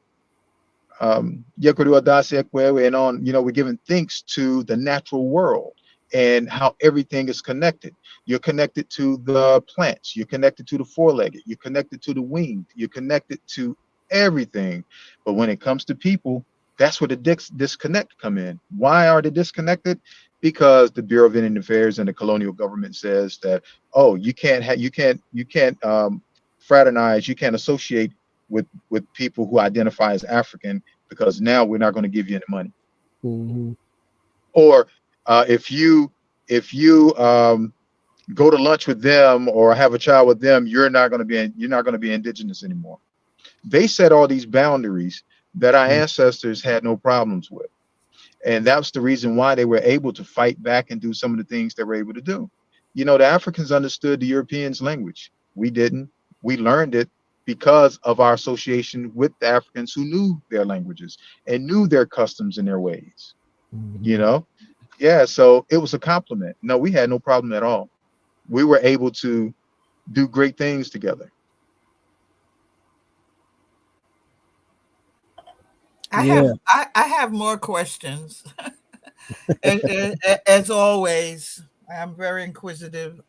S3: on, we're giving thanks to the natural world and how everything is connected. You're connected to the plants, you're connected to the four-legged, you're connected to the winged, you're connected to everything. But when it comes to people, that's where the disconnect come in. Why are they disconnected? Because the Bureau of Indian Affairs and the colonial government says that, you can't fraternize, you can't associate with people who identify as African, because now we're not going to give you any money. Or if you go to lunch with them or have a child with them, you're not going to be indigenous anymore. They set all these boundaries that our
S1: Mm.
S3: ancestors had no problems with. And that's the reason why they were able to fight back and do some of the things they were able to do. The Africans understood the Europeans' language. We didn't. We learned it because of our association with the Africans who knew their languages and knew their customs and their ways. You
S1: Mhm.
S3: know, yeah. So it was a compliment. No, we had no problem at all. We were able to do great things together.
S1: Yeah.
S2: I have more questions. As always, I'm very inquisitive.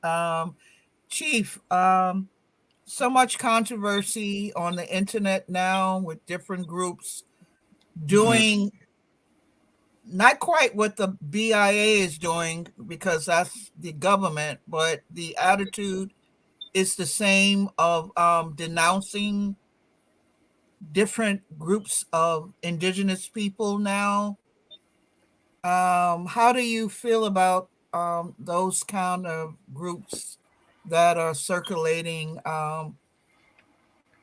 S2: Chief, so much controversy on the internet now with different groups
S3: Mhm.
S2: doing not quite what the BIA is doing because that's the government, but the attitude is the same of denouncing different groups of indigenous people now. How do you feel about those kind of groups that are circulating on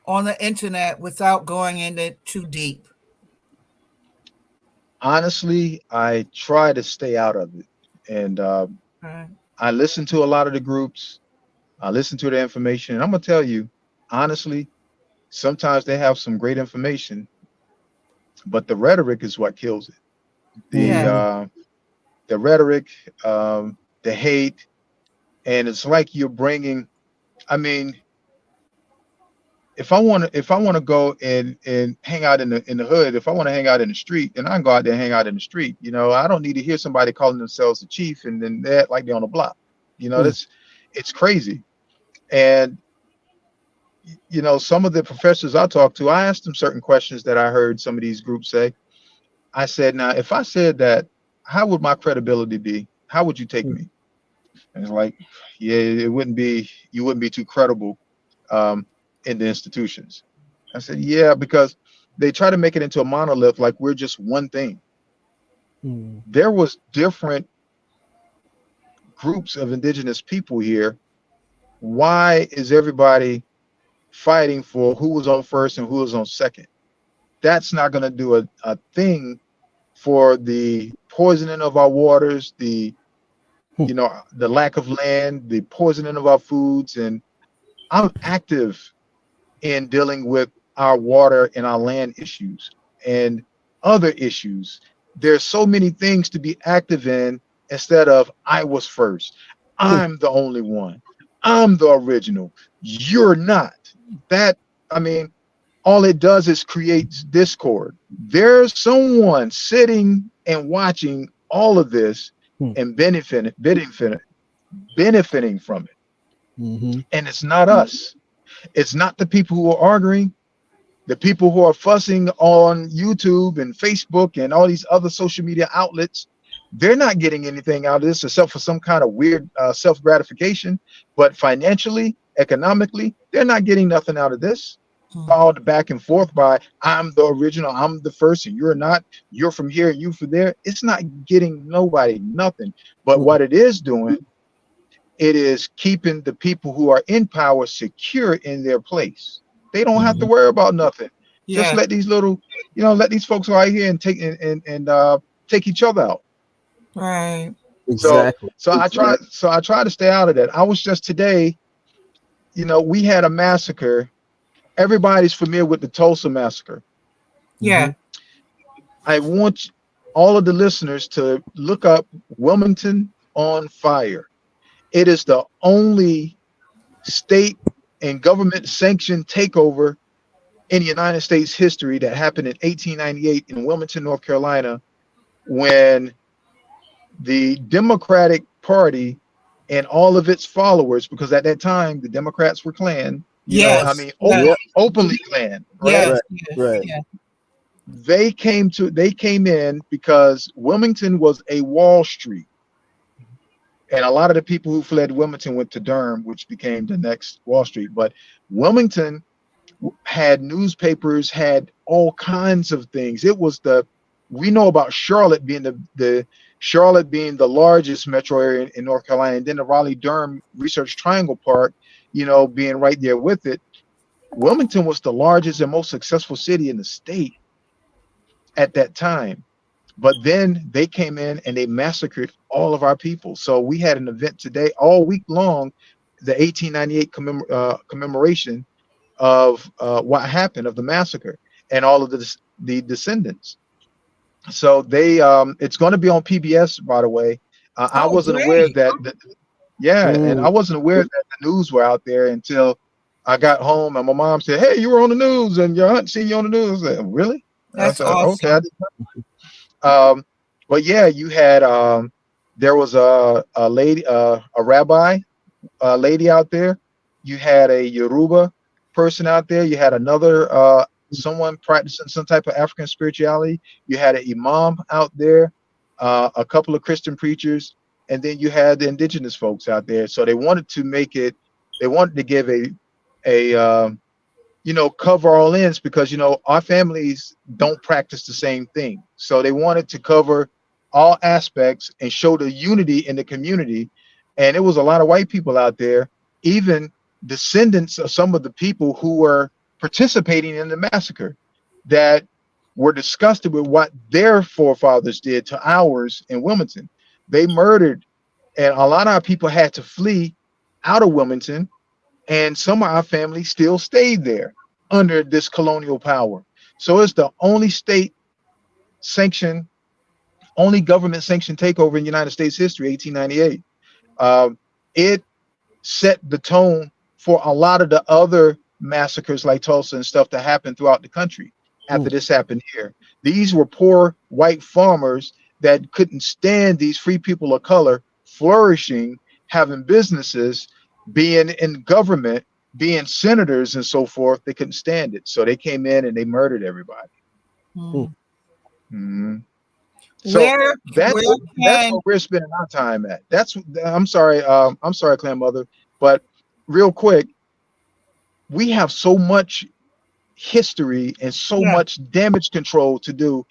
S2: the internet without going in it too deep?
S3: Honestly, I try to stay out of it. And
S2: Right.
S3: I listen to a lot of the groups. I listen to the information. And I'm going to tell you, honestly, sometimes they have some great information, but the rhetoric is what kills it. The
S2: Yeah.
S1: Mhm.
S3: uh, the rhetoric, the hate, and it's like you're bringing. I mean, if I want to go and hang out in the hood, if I want to hang out in the street, then I can go out there and hang out in the street. I don't need to hear somebody calling themselves the chief and then they act like they're on the block.
S1: Mm.
S3: That's it's crazy. And some of the professors I talked to, I asked them certain questions that I heard some of these groups say. I said, now, if I said that, how would my credibility be? How would you take
S1: Mm.
S3: me? And it's like, yeah, you wouldn't be too credible um, in the institutions. I said, yeah, because they try to make it into a monolith like we're just one thing.
S1: Mm.
S3: There was different groups of indigenous people here. Why is everybody fighting for who was on first and who was on second? That's not going to do a thing for the poisoning of our waters,
S1: Hmm.
S3: the lack of land, the poisoning of our foods. And I'm active in dealing with our water and our land issues and other issues. There's so many things to be active in instead of I was first.
S1: Hmm.
S3: I'm the only one. I'm the original. You're not. That, I mean, all it does is creates discord. There's someone sitting and watching all of this
S1: Hmm.
S3: and benefiting from it.
S1: Mhm.
S3: And it's not us. It's not the people who are arguing. The people who are fussing on YouTube and Facebook and all these other social media outlets, they're not getting anything out of this except for some kind of weird self gratification. But financially, economically, they're not getting nothing out of this. All the back and forth by I'm the original, I'm the first, and you're not. You're from here, you from there. It's not getting nobody nothing. But
S1: Mm.
S3: what it is doing, it is keeping the people who are in power secure in their place. They don't have to
S1: Mhm.
S3: worry about nothing. Just
S2: Yeah.
S3: let these let these folks right here and take each other out.
S2: Right.
S3: So
S1: Exactly.
S3: so I try to stay out of that. I was just today, we had a massacre. Everybody's familiar with the Tulsa massacre.
S2: Yeah.
S1: Mhm.
S3: I want all of the listeners to look up Wilmington on fire. It is the only state and government sanctioned takeover in the United States history that happened in 1898 in Wilmington, North Carolina, when the Democratic Party and all of its followers, because at that time the Democrats were Klan,
S2: Yes. Yes.
S1: Yep.
S3: openly Klan, right?
S2: Yes.
S1: Right.
S2: Yes.
S1: Right.
S2: Yeah.
S3: They came in because Wilmington was a Wall Street. And a lot of the people who fled Wilmington went to Durham, which became the next Wall Street. But Wilmington had newspapers, had all kinds of things. We know about Charlotte being the Charlotte being the largest metro area in North Carolina, and then the Raleigh Durham Research Triangle Park, being right there with it. Wilmington was the largest and most successful city in the state. at that time. But then they came in and they massacred all of our people. So we had an event today all week long, the 1898 commemoration of what happened of the massacre and all of the descendants. So they it's going to be on PBS, by the way. I
S2: Oh,
S3: wasn't aware
S2: great.
S3: that yeah, and
S1: Mm.
S3: I wasn't aware that the news were out there until I got home and my mom said, "Hey, you were on the news and your aunt seen you on the news." I said, really? And I
S2: That's
S3: said, "Okay."
S2: awesome.
S3: Um, but yeah, you had there was a lady, a rabbi, lady out there. You had a Yoruba person out there. You had another someone practicing some type of African spirituality. You had an imam out there, a couple of Christian preachers, and then you had the indigenous folks out there. So they wanted to make it. They wanted to give a cover all ends because our families don't practice the same thing. So they wanted to cover all aspects and show the unity in the community. And it was a lot of white people out there, even descendants of some of the people who were participating in the massacre, that were disgusted with what their forefathers did to ours in Wilmington. They murdered, and a lot of our people had to flee out of Wilmington, and some of our families still stayed there under this colonial power. So it's the only state sanctioned, only government sanctioned takeover in United States history, 1898. It set the tone for a lot of the other massacres like Tulsa and stuff that happened throughout the country after
S1: Mm.
S3: this happened here. These were poor white farmers that couldn't stand these free people of color flourishing, having businesses, being in government, being senators and so forth. They couldn't stand it. So they came in and they murdered everybody.
S1: Mm.
S2: Hmm.
S3: Mhm. So
S2: Where
S3: that's
S2: where
S3: that's
S2: can
S3: where we're spending our time at. That's I'm sorry, Clan Mother, but real quick, we have so much history and so
S2: yeah.
S3: much damage control to do.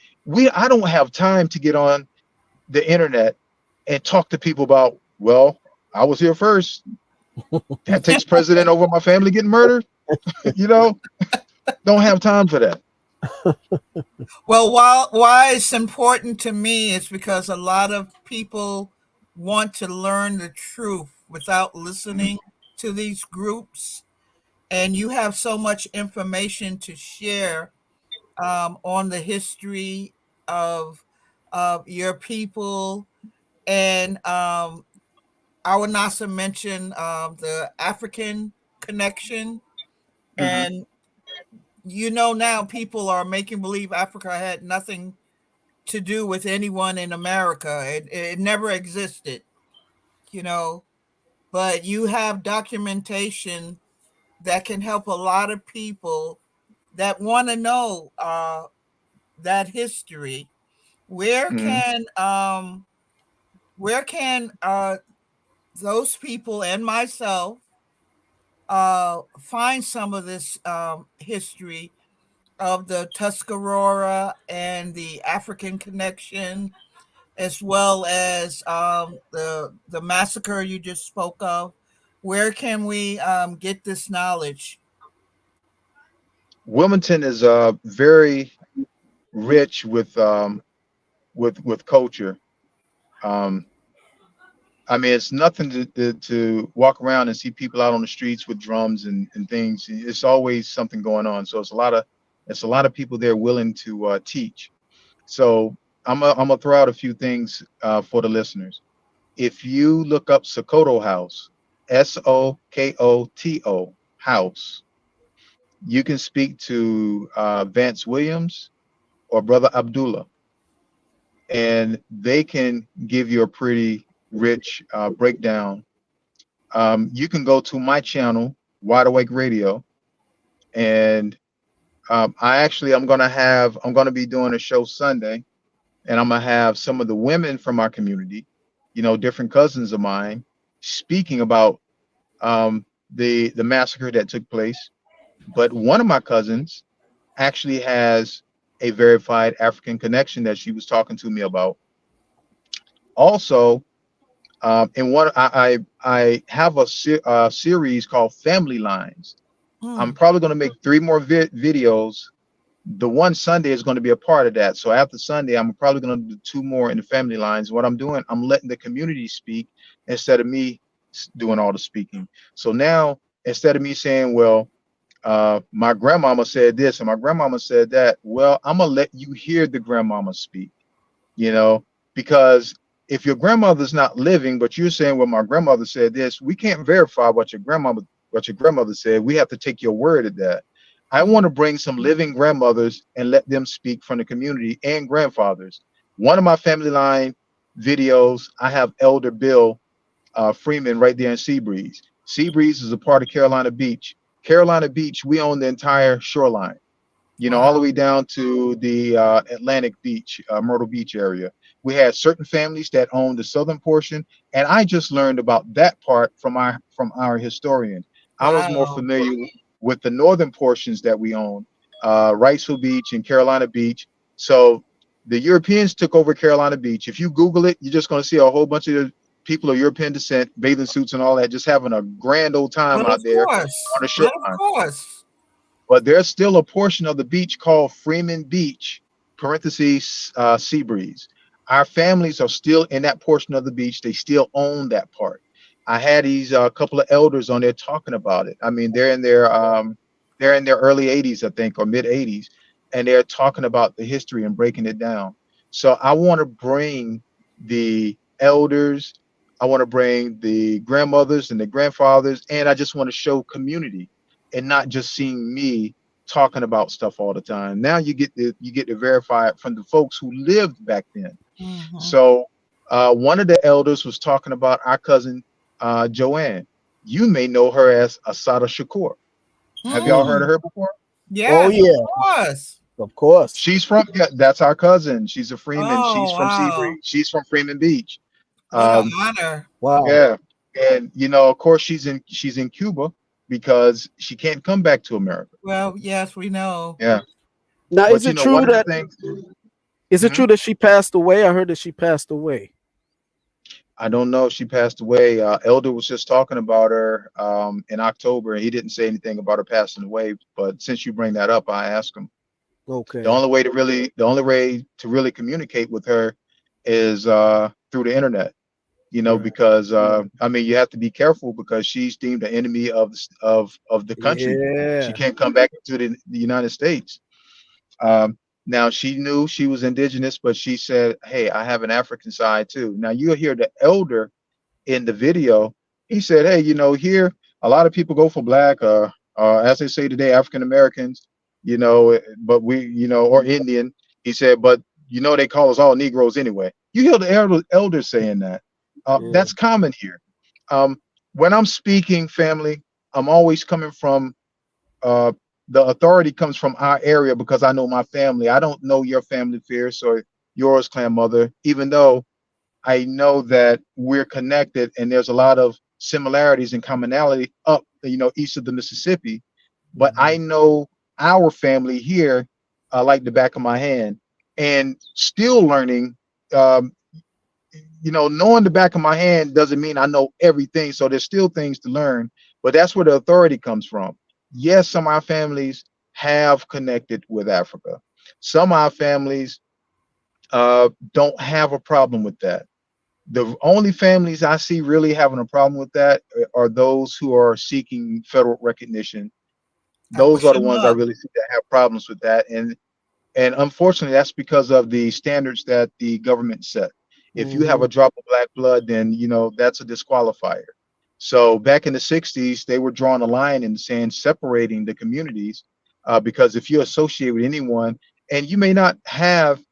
S3: I don't have time to get on the internet and talk to people about, well, I was here first. That takes precedent over my family getting murdered. you know, don't have time for that.
S2: Well, why it's important to me is because a lot of people want to learn the truth without
S3: Mhm,
S2: listening to these groups, and you have so much information to share on the history of your people. And I would also mention the African connection.
S3: mhm.
S2: And now people are making believe Africa had nothing to do with anyone in America. It never existed, you know, but you have documentation that can help a lot of people that want to know that history. Where
S3: Mhm.
S2: can those people and myself find some of this history of the Tuscarora and the African connection, as well as the massacre you just spoke of? Where can we get this knowledge?
S3: Wilmington is very rich with culture. Um, I mean, it's nothing to walk around and see people out on the streets with drums and things. It's always something going on. So it's a lot of people there willing to teach. So I'm gonna throw out a few things for the listeners. If you look up Sokoto House, Sokoto House, you can speak to Vance Williams or Brother Abdullah, and they can give you a pretty rich breakdown. You can go to my channel, Wide Awake Radio, and I'm gonna be doing a show Sunday, and I'm gonna have some of the women from our community, different cousins of mine, speaking about the massacre that took place. But one of my cousins actually has a verified African connection that she was talking to me about. Also, and one I have a series called Family Lines. I'm
S2: Hmm.
S3: probably going to make three more videos The one Sunday is going to be a part of that. So after Sunday, I'm probably going to do 2 more in the family lines. What I'm doing, I'm letting the community speak instead of me doing all the speaking. So now, instead of me saying, well, my grandmama said this and my grandmama said that, well, I'm going to let you hear the grandmama speak, you know, because if your grandmother's not living, but you're saying, well, my grandmother said this, we can't verify what your grandmother said. We have to take your word at that. I want to bring some living grandmothers and let them speak from the community and grandfathers. One of my family line videos, I have Elder Bill Freeman right there in Seabreeze. Seabreeze is a part of Carolina Beach. Carolina Beach, we own the entire shoreline, you know, all the
S2: Wow.
S3: way down to the Atlantic Beach, Myrtle Beach area. We had certain families that owned the southern portion, and I just learned about that part from our historian. I was more
S2: Wow.
S3: familiar with the northern portions that we own, Wrightsville Beach and Carolina Beach. So the Europeans took over Carolina Beach. If you Google it, you're just going to see a whole bunch of people of European descent, bathing suits and all that, just having a grand old time
S2: But of
S3: out there on
S2: course,
S3: the
S2: but of
S3: shoreline.
S2: course.
S3: But there's still a portion of the beach called Freeman Beach, parentheses, Seabreeze. Our families are still in that portion of the beach. They still own that part. I had these couple of elders on there talking about it. I mean, they're in their early 80s, I think, or mid 80s, and they're talking about the history and breaking it down. So I want to bring the elders, I want to bring the grandmothers and the grandfathers, and I just want to show community and not just seeing me talking about stuff all the time. Now you get to verify it from the folks who lived back then.
S2: Hmm.
S3: So one of the elders was talking about our cousin Joanne. You may know her as Asada Shakur. Have y'all heard of
S2: Mm.
S3: her before?
S1: Oh
S2: Yes, of
S1: yeah,
S2: course.
S1: of course.
S3: She's from, yeah, that's our cousin. She's a Freeman. She's
S2: Oh,
S3: from
S2: wow.
S3: Seabreeze. She's from Freeman Beach.
S2: What an
S3: Um,
S2: honor.
S1: Wow.
S3: yeah, and you know, of course, she's in Cuba because she can't come back to America.
S2: Well, yes, we know.
S3: Yeah,
S1: Now,
S3: but you know, one of the things.
S1: is it
S3: Mhm.
S1: true that she passed away? I heard that she passed away.
S3: I don't know if she passed away. Elder was just talking about her in October, and he didn't say anything about her passing away. But since you bring that up, I ask him.
S1: Okay.
S3: The only way to really communicate with her is through the internet. You know,
S1: Right.
S3: because I mean, you have to be careful because she's deemed an enemy of the country. She
S1: Yeah.
S3: can't come back to the United States. Now she knew she was indigenous, but she said, "Hey, I have an African side too." Now you'll hear the elder in the video. He said, "Hey, you know, here a lot of people go for black, as they say today, African Americans, you know, but we, you know, or Indian." He said, "But you know, they call us all Negroes anyway." You hear the elders saying that.
S1: Yeah.
S3: That's common here. Um, when I'm speaking, family, I'm always coming from uh, the authority comes from our area because I know my family. I don't know your family fierce or yours, clan mother, even though I know that we're connected and there's a lot of similarities and commonality up, you know, east of the Mississippi. But
S1: Hmm.
S3: I know our family here like the back of my hand, and still learning. Um, you know, knowing the back of my hand doesn't mean I know everything. So there's still things to learn, but that's where the authority comes from. Yes, some of our families have connected with Africa. Some of our families don't have a problem with that. The only families I see really having a problem with that are those who are seeking federal recognition.
S2: I
S3: Those
S2: wish
S3: are the
S2: them
S3: ones I
S2: luck.
S3: really see that have problems with that. And unfortunately, that's because of the standards that the government set. If you have
S1: Hmm.
S3: a drop of black blood, then you know that's a disqualifier. So back in the 60s, they were drawing a line and saying separating the communities because if you associate with anyone, and you may not have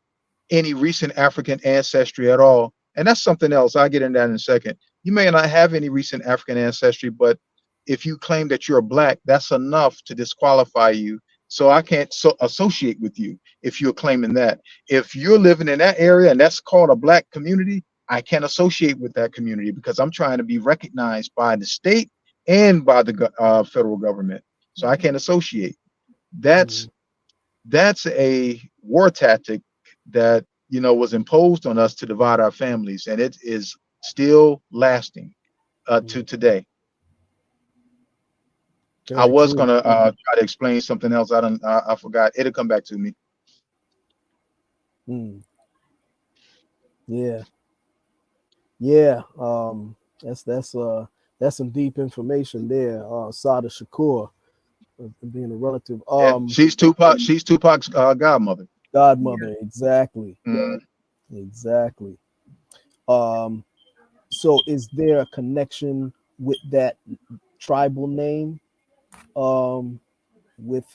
S3: any recent African ancestry at all. And that's something else. I'll get into that in a second. You may not have any recent African ancestry, but if you claim that you're black, that's enough to disqualify you. So I can't associate with you if you're claiming that. If you're living in that area and that's called a black community, I can't associate with that community because I'm trying to be recognized by the state and by the federal government. So I can't associate.
S1: Hmm.
S3: That's that's a war tactic that was imposed on us to divide our families, and it is still lasting to today. I
S1: Very
S3: was
S1: true.
S3: gonna try to explain something else. I forgot. It'll come back to me.
S1: Mm, yeah, yeah. That's some deep information there. Sada Shakur being a relative.
S3: Yeah, she's Tupac. She's Tupac's godmother.
S1: Godmother, exactly,
S3: Mm.
S1: exactly. Um, so is there a connection with that tribal name? Um, with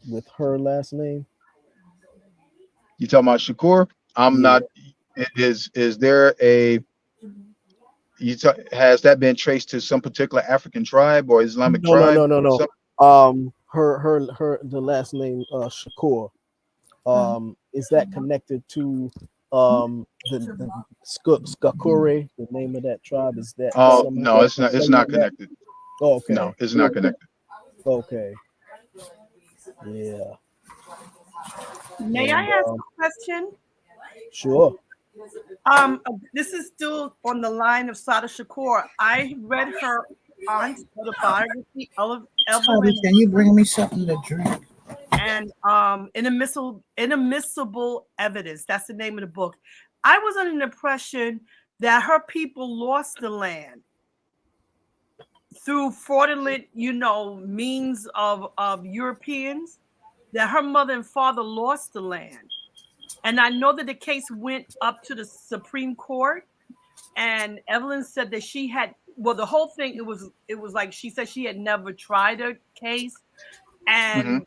S1: with her last name?
S3: You talking about Shakur? I'm
S1: Yeah.
S3: not. Is there a has that been traced to some particular African tribe or Islamic
S1: No, no,
S3: tribe
S1: no, no,
S3: or
S1: no.
S3: something?
S1: Her the last name Shakur. Is that connected to the Skakure, the name of that tribe? Is that
S3: Oh
S1: somehow
S3: no, it's not. It's not
S1: along that?
S3: connected.
S1: Oh,
S3: No,
S1: okay,
S3: it's not connected.
S1: okay, yeah,
S4: May I
S1: and
S4: ask a question?
S1: sure.
S4: This is still on the line of Sada Shakur. I read her aunt's autobiography,
S2: Toby,
S4: Evelyn,
S2: can you bring me something to drink?
S4: and inadmissible evidence. That's the name of the book. I was under the impression that her people lost the land through fraudulent, means of Europeans. That her mother and father lost the land, and I know that the case went up to the Supreme Court. And Evelyn said that she had, well, the whole thing, it was like she said she had never tried a case,
S3: Hmm.
S4: and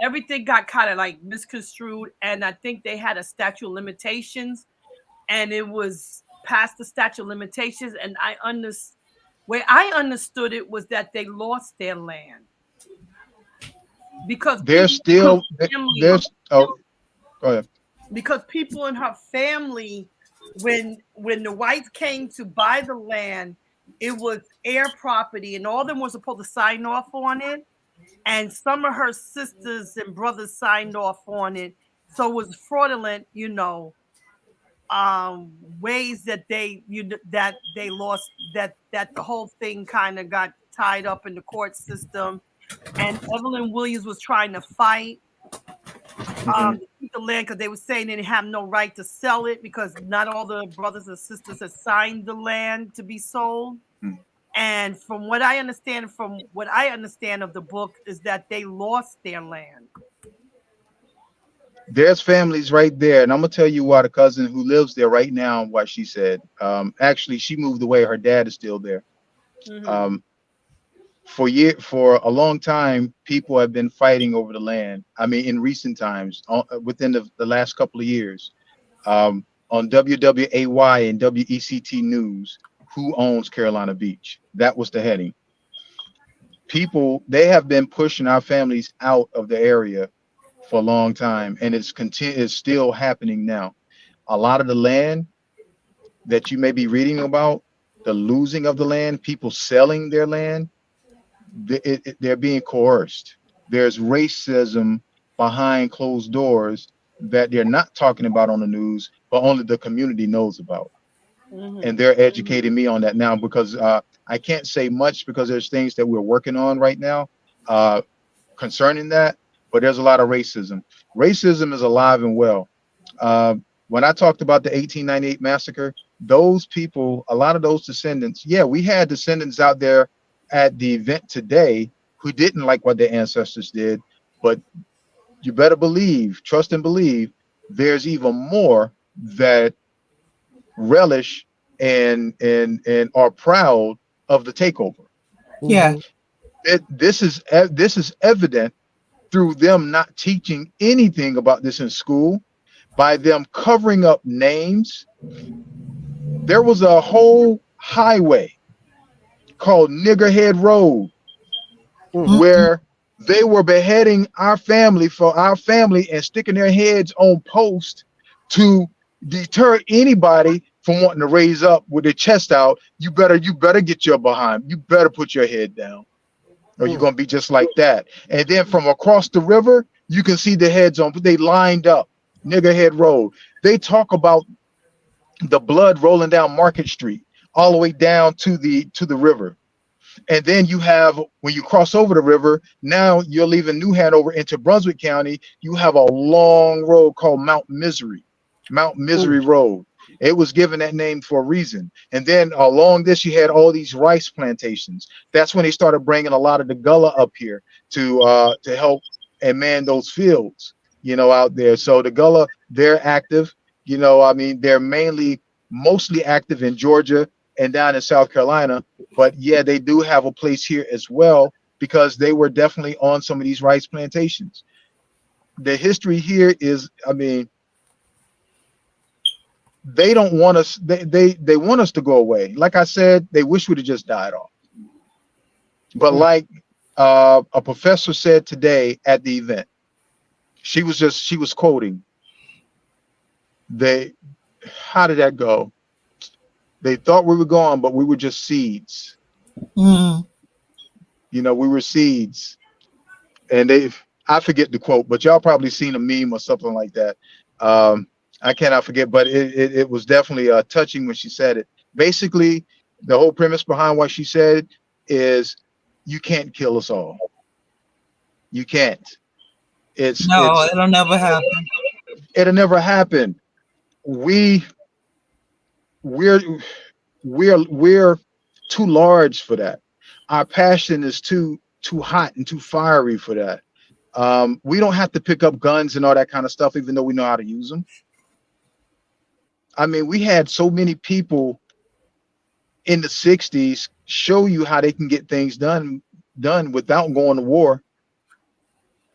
S4: everything got kind of like misconstrued, and I think they had a statute of limitations, and it was past the statute of limitations, and where I understood it was that they lost their land because
S3: There's
S4: people in
S3: still
S4: her family,
S3: there's oh go ahead.
S4: because people in her family, when the whites came to buy the land, it was heir property, and all of them were supposed to sign off on it. And some of her sisters and brothers signed off on it. So it was fraudulent, ways that they lost, that the whole thing kind of got tied up in the court system. And Evelyn Williams was trying to fight
S3: Hmm.
S4: to keep the land because they were saying they didn't have no right to sell it because not all the brothers and sisters had signed the land to be sold. And from what I understand of the book is that they lost their land.
S3: There's families right there, and I'm gonna tell you why. The cousin who lives there right now, why she said. Actually, she moved away. Her dad is still there.
S4: Mm-hmm.
S3: Um, for a long time, people have been fighting over the land. I mean, in recent times, within the last couple of years, on WWAY and WECT News, who owns Carolina Beach? That was the heading. People, they have been pushing our families out of the area for a long time, and it's still happening now. A lot of the land that you may be reading about, the losing of the land, people selling their land, they're being coerced. There's racism behind closed doors that they're not talking about on the news, but only the community knows about. And
S4: Mm-hmm.
S3: they're educating me on that now because I can't say much because there's things that we're working on right now uh, concerning that. But there's a lot of racism. Racism is alive and well. Uh, when I talked about the 1898 massacre, those people, a lot of those descendants, yeah, we had descendants out there at the event today who didn't like what their ancestors did, but you better believe, trust and believe, there's even more that relish and are proud of the takeover.
S2: Yeah.
S1: Hmm.
S3: This is evident through them not teaching anything about this in school, by them covering up names. There was a whole highway called Niggerhead Road
S1: Mm.
S2: Mm-mm.
S3: where they were beheading our family for our family and sticking their heads on posts to deter anybody from wanting to raise up with their chest out. You better get your behind. You better put your head down, or you're
S1: Mm.
S3: gonna be just like that. And then from across the river, you can see the heads on. They lined up Niggerhead Road. They talk about the blood rolling down Market Street all the way down to the river. And then you have, when you cross over the river, now you're leaving New Hanover into Brunswick County. You have a long road called Mount Misery
S1: Oh,
S3: Road. It was given that name for a reason. And then along this, you had all these rice plantations. That's when they started bringing a lot of the Gullah up here to help and man those fields, out there. So the Gullah, they're active. I mean, they're mostly active in Georgia and down in South Carolina. But yeah, they do have a place here as well because they were definitely on some of these rice plantations. The history here is, I mean, they don't want us, they want us to go away. Like I said, they wish we'd have just died off. But like a professor said today at the event, she was quoting, how did that go? They thought we were gone, but we were just seeds.
S2: Mm.
S3: We were seeds. And I forget the quote, but y'all probably seen a meme or something like that. I cannot forget, but it was definitely touching when she said it. Basically, the whole premise behind what she said is you can't kill us all. You can't.
S2: No, it'll never happen.
S3: It'll never happen. We're too large for that. Our passion is too hot and too fiery for that. We don't have to pick up guns and all that kind of stuff, even though we know how to use them. I mean, we had so many people in the 60s show you how they can get things done without going to war.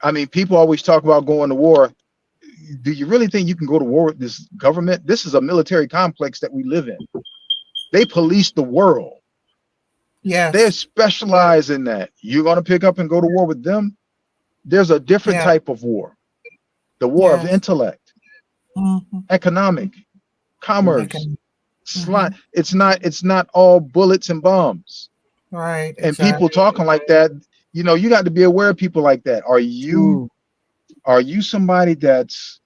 S3: I mean, people always talk about going to war. Do you really think you can go to war with this government? This is a military complex that we live in. They police the world.
S2: Yes.
S3: They're specialized in that. You're going to pick up and go to war with them? There's a different type of war. The war of intellect, economic, commerce, it's not all bullets and bombs.
S2: Right.
S3: And people talking like that, you got to be aware of people like that. Are you somebody that's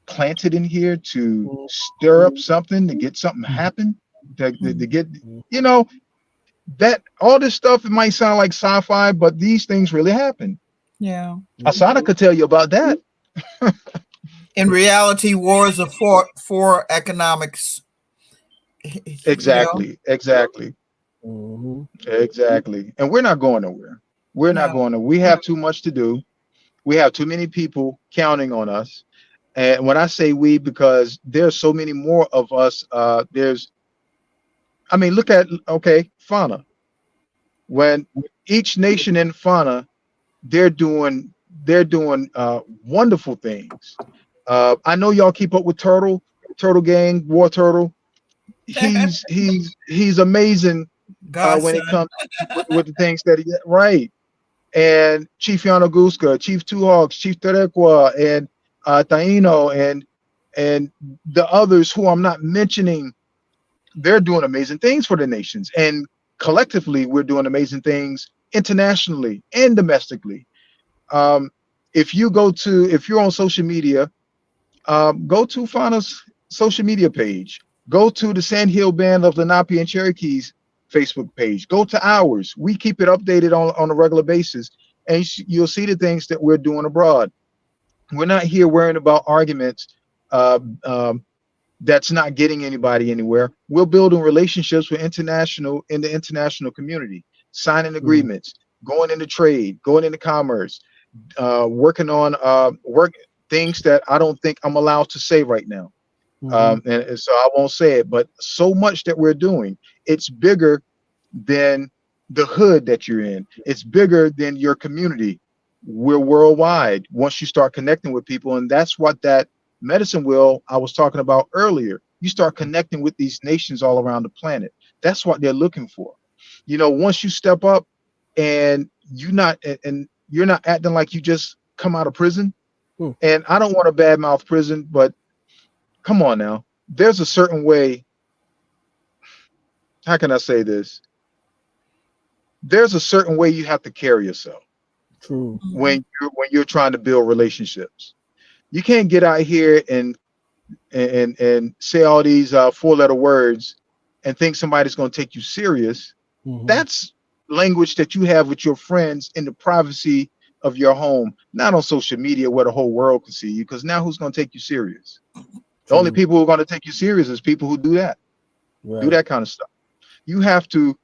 S3: planted in here to stir up something, to get something happen, to get, that all this stuff, it might sound like sci-fi, but these things really happen.
S2: Yeah.
S3: Asada could tell you about that.
S2: In reality, wars are for economics.
S3: Exactly. Exactly. Exactly. And we're not going nowhere. We're not going to. We have too much to do. We have too many people counting on us. And when I say we, because there's so many more of us, look at, fauna. When each nation in fauna, they're doing wonderful things. I know y'all keep up with Turtle Gang, War Turtle. He's amazing when it comes with the things that he right. And Chief Yanoguska, Chief Two Hawks, Chief Terequa, and Taino, and the others who I'm not mentioning, they're doing amazing things for the nations. And collectively, we're doing amazing things internationally and domestically. If you're on social media, go to Fauna's social media page. Go to the Sandhill Band of Lenape and Cherokees Facebook page. Go to ours. We keep it updated on a regular basis, and you'll see the things that we're doing abroad. We're not here worrying about arguments that's not getting anybody anywhere. We're building relationships with in the international community, signing agreements, going into trade, going into commerce, working on things that I don't think I'm allowed to say right now. And so I won't say it, but so much that we're doing, it's bigger than the hood that you're in. It's bigger than your community. We're worldwide once you start connecting with people. And that's what that medicine wheel I was talking about earlier. You start connecting with these nations all around the planet. That's what they're looking for. Once you step up and you're not acting like you just come out of prison. And I don't want to badmouth prison, but come on now. There's a certain way. How can I say this? There's a certain way you have to carry yourself.
S1: True.
S3: When you're trying to build relationships. You can't get out here and say all these 4-letter words and think somebody's going to take you serious. That's language that you have with your friends in the privacy of your home, not on social media where the whole world can see you. Because now who's going to take you serious? The only people who are going to take you serious is people who do that, do that kind of stuff. You have to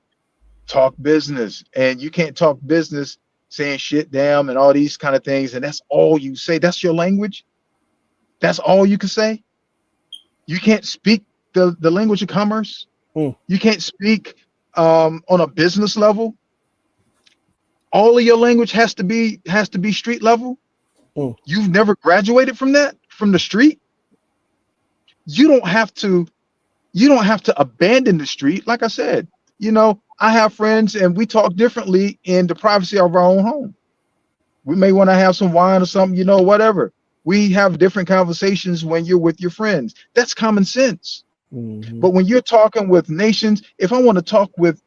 S3: talk business, and you can't talk business saying shit, damn, and all these kind of things. And that's all you say. That's your language. That's all you can say. You can't speak the language of commerce. You can't speak on a business level. All of your language has to be street level. You've never graduated from that, from the street. You don't have to abandon the street. Like I said, you know, I have friends and we talk differently in the privacy of our own home. We may want to have some wine or something, you know, whatever. We have different conversations when you're with your friends. That's common sense. But when you're talking with nations, if I want to talk with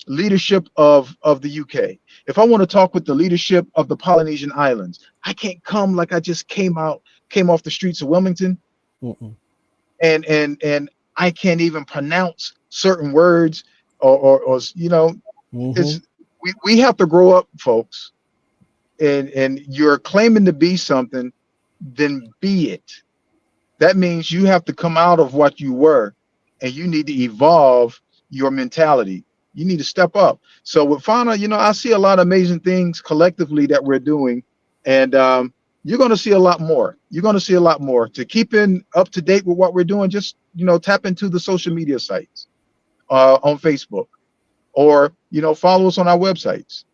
S3: leadership of the UK, if I want to talk with the leadership of the Polynesian Islands, I can't come like I just came off the streets of Wilmington, and I can't even pronounce certain words or you know, it's we have to grow up, folks. And you're claiming to be something, then be it. That means you have to come out of what you were, and you need to evolve your mentality. You need to step up. So with Fauna, you know, I see a lot of amazing things collectively that we're doing, and you're going to see a lot more. You're going to see a lot more. To keep up to date with what we're doing, just, you know, tap into the social media sites on Facebook, or, you know, follow us on our websites,